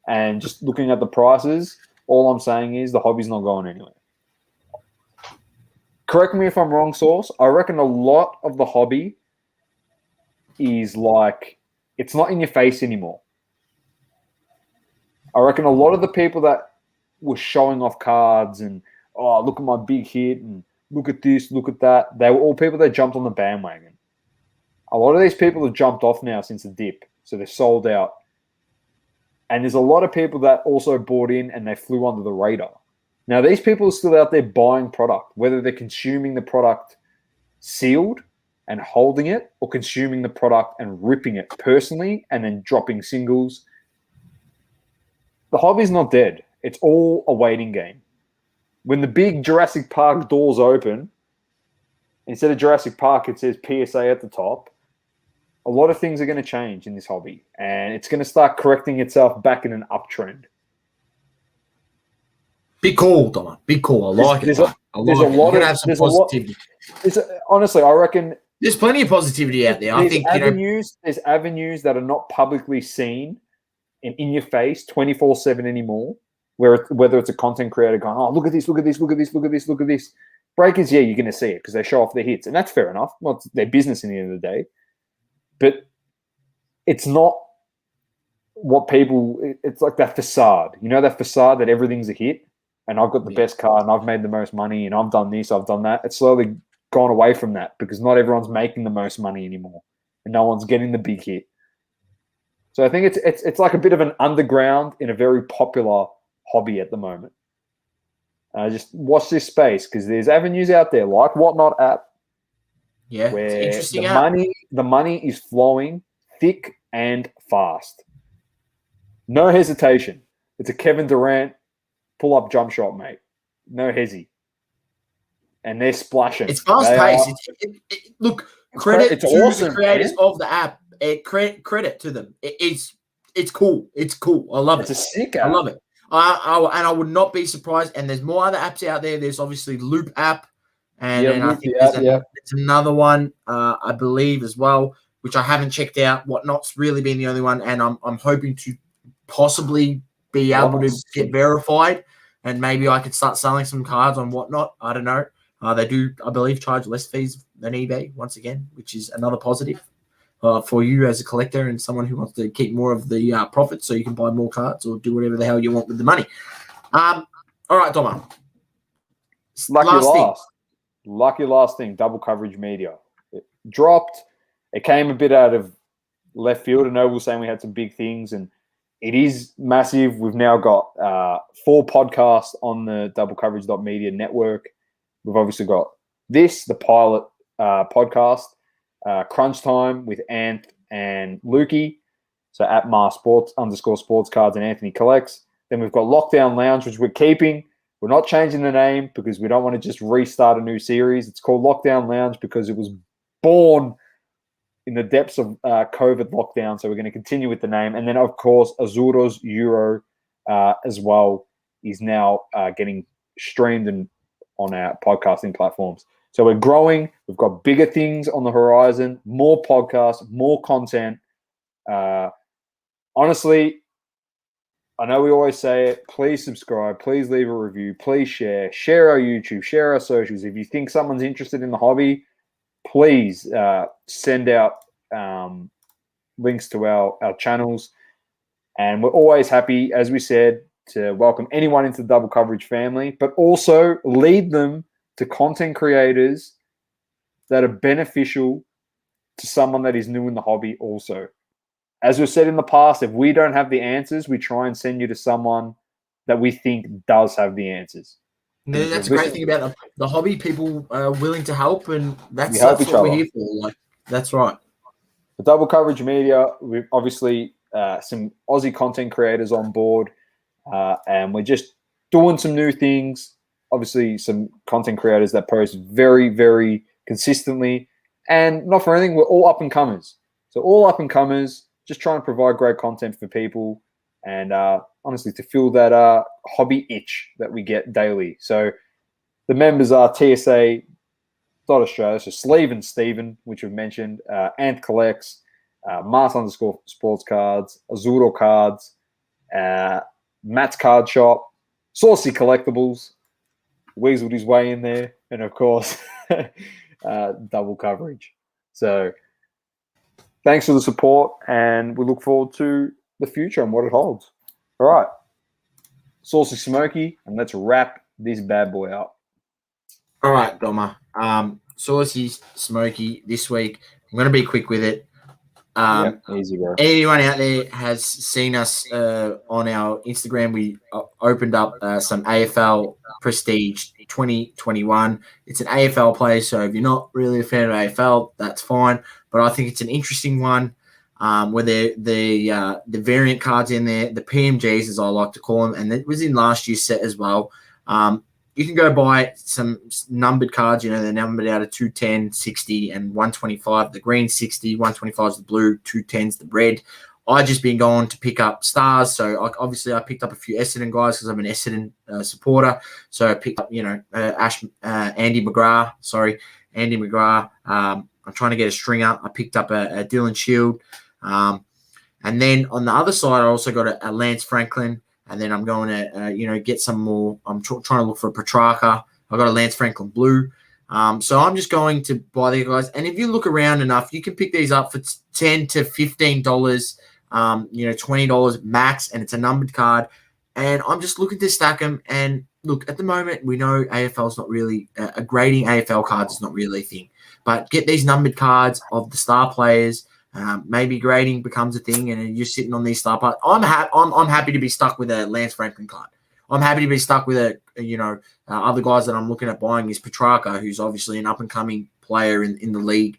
and just looking at the prices. All I'm saying is the hobby's not going anywhere. Correct me if I'm wrong, Sauce. I reckon a lot of the hobby is like, it's not in your face anymore. I reckon a lot of the people that were showing off cards and, oh, look at my big hit and look at this, look at that, they were all people that jumped on the bandwagon. A lot of these people have jumped off now since the dip, so they're sold out. And there's a lot of people that also bought in and they flew under the radar. Now, these people are still out there buying product, whether they're consuming the product sealed and holding it or consuming the product and ripping it personally and then dropping singles. The hobby's not dead. It's all a waiting game. When the big Jurassic Park doors open, instead of Jurassic Park, it says PSA at the top. A lot of things are going to change in this hobby, and it's going to start correcting itself back in an uptrend. Big call, Donna. Big call. I like it. There's a lot of positivity. Honestly, I reckon there's plenty of positivity out there. I think there's avenues that are not publicly seen and in your face 24/7 anymore. Whether it's a content creator going, oh, look at this, look at this, look at this, look at this, look at this. Breakers, yeah, you're going to see it because they show off their hits, and that's fair enough. Well, it's their business in the end of the day. But it's not what people, it's like that facade. You know that facade that everything's a hit and I've got the best car and I've made the most money and I've done this, I've done that. It's slowly gone away from that because not everyone's making the most money anymore and no one's getting the big hit. So I think it's like a bit of an underground in a very popular hobby at the moment. Just watch this space because there's avenues out there like Whatnot app. Yeah, where it's interesting. The money is flowing thick and fast. No hesitation. It's a Kevin Durant pull-up jump shot, mate. No hezzy. And they're splashing. It's fast-paced. Look, credit to awesome, the creators of the app. Credit to them. It's cool. It's cool. I love it. It's a sick app. I love it. And I would not be surprised. And there's more other apps out there. There's obviously Loop app. And I think there's another one, I believe, as well, which I haven't checked out. Whatnot's really been the only one, and I'm hoping to possibly be able to get verified, and maybe I could start selling some cards on Whatnot. I don't know. They do, I believe, charge less fees than eBay once again, which is another positive for you as a collector and someone who wants to keep more of the profits, so you can buy more cards or do whatever the hell you want with the money. All right, Doma. Lucky last thing, double coverage media. It dropped. It came a bit out of left field. I know we were saying we had some big things, and it is massive. We've now got 4 podcasts on the doublecoverage.media network. We've obviously got this, the pilot podcast, Crunch Time with Anth and Lukey. So at @Mar_sports_sportscards and Anthony Collects. Then we've got Lockdown Lounge, which we're keeping. We're not changing the name because we don't want to just restart a new series. It's called Lockdown Lounge because it was born in the depths of COVID lockdown. So we're going to continue with the name. And then, of course, Azuro's Euro as well is now getting streamed on our podcasting platforms. So we're growing. We've got bigger things on the horizon, more podcasts, more content. Honestly, I know we always say it. Please subscribe. Please leave a review. Please share. Share our YouTube. Share our socials. If you think someone's interested in the hobby, please send out links to our channels. And we're always happy, as we said, to welcome anyone into the Double Coverage family, but also lead them to content creators that are beneficial to someone that is new in the hobby also. As we've said in the past, if we don't have the answers, we try and send you to someone that we think does have the answers. No, that's a great thing about the hobby. People are willing to help, and that's what we're here for. Like, that's right. The Double Coverage Media, we've obviously some Aussie content creators on board, and we're just doing some new things. Obviously, some content creators that post very, very consistently, and not for anything, we're all up and comers. So all up and comers, just trying to provide great content for people, and honestly, to fill that hobby itch that we get daily. So the members are TSA.Australia, so Sleeve and Steven, which we've mentioned, Ant Collects, Mars_Sports Cards, Azuro Cards, Matt's Card Shop, Saucy Collectibles, weaseled his way in there, and of course, Double Coverage. So thanks for the support, and we look forward to the future and what it holds. All right, Saucy Smoky, and let's wrap this bad boy up. All right, Doma. Saucy Smoky this week. I'm going to be quick with it. Easy, bro. Anyone out there has seen us on our Instagram, we opened up some AFL Prestige 2021. It's an AFL play, so if you're not really a fan of AFL, that's fine. But I think it's an interesting one where the variant cards in there, the PMGs as I like to call them, and it was in last year's set as well. You can go buy some numbered cards. They're numbered out of 210, 60, and 125. The green 60, 125 is the blue, 210 is the red. I just been going to pick up stars. So obviously I picked up a few Essendon guys because I'm an Essendon supporter. So I picked up, Andy McGrath. I'm trying to get a stringer. I picked up a Dylan Shield. And then on the other side, I also got a Lance Franklin. And then I'm going to, get some more. I'm trying to look for a Petrarca. I got a Lance Franklin blue. So I'm just going to buy these guys. And if you look around enough, you can pick these up for $10 to $15, $20 max. And it's a numbered card. And I'm just looking to stack them. And look, at the moment, we know AFL is not really grading AFL cards is not really a thing. But get these numbered cards of the star players. Maybe grading becomes a thing, and you're sitting on these star parts. I'm happy to be stuck with a Lance Franklin card. I'm happy to be stuck with other guys that I'm looking at buying is Petrarca, who's obviously an up and coming player in the league.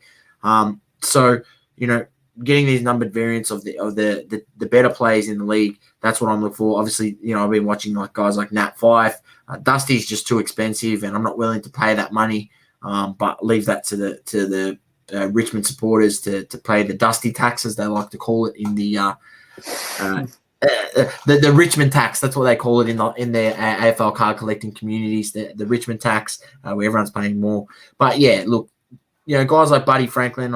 So getting these numbered variants of the better players in the league, that's what I'm looking for. Obviously, I've been watching guys like Nat Fife. Dusty's just too expensive, and I'm not willing to pay that money. But leave that to the Richmond supporters to pay the Dusty tax, as they like to call it in the Richmond tax. That's what they call it in their AFL card collecting communities. The Richmond tax, where everyone's paying more. But yeah, look, guys like Buddy Franklin,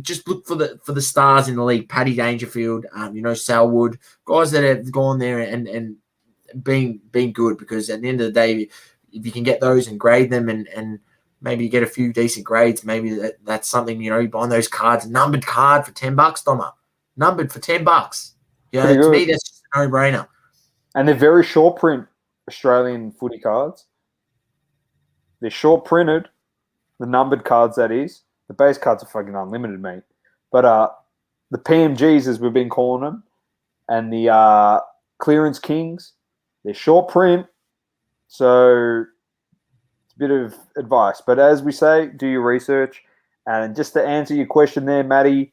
just look for the stars in the league. Paddy Dangerfield, Selwood, guys that have gone there and been good, because at the end of the day, if you can get those and grade them and maybe you get a few decent grades. Maybe that's something, you're buying those cards, numbered card for $10, Doma. Numbered for $10. To me, that's just a no-brainer. And they're very short print Australian footy cards. They're short printed, the numbered cards, that is. The base cards are fucking unlimited, mate. But the PMGs, as we've been calling them, and the clearance kings, they're short print. So bit of advice, but as we say, do your research. And just to answer your question there, Matty,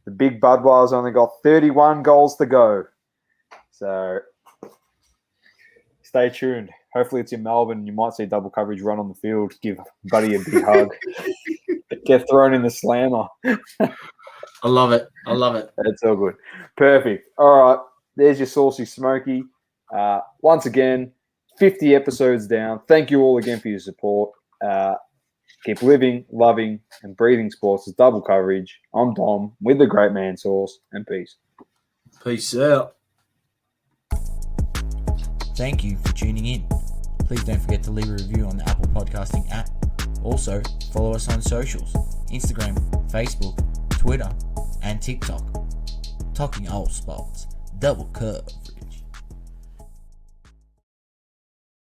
the big Budweiser only got 31 goals to go, so stay tuned. Hopefully it's in Melbourne. You might see Double Coverage run on the field, give Buddy a big hug, get thrown in the slammer. I love it. It's all good. Perfect. All right, there's your Saucy Smoky. Once again, 50 episodes down. Thank you all again for your support. Keep living, loving, and breathing sports as Double Coverage. I'm Dom with the great man Sauce, and peace. Peace out. Thank you for tuning in. Please don't forget to leave a review on the Apple Podcasting app. Also, follow us on socials: Instagram, Facebook, Twitter, and TikTok. Talking all sports. Double Curve.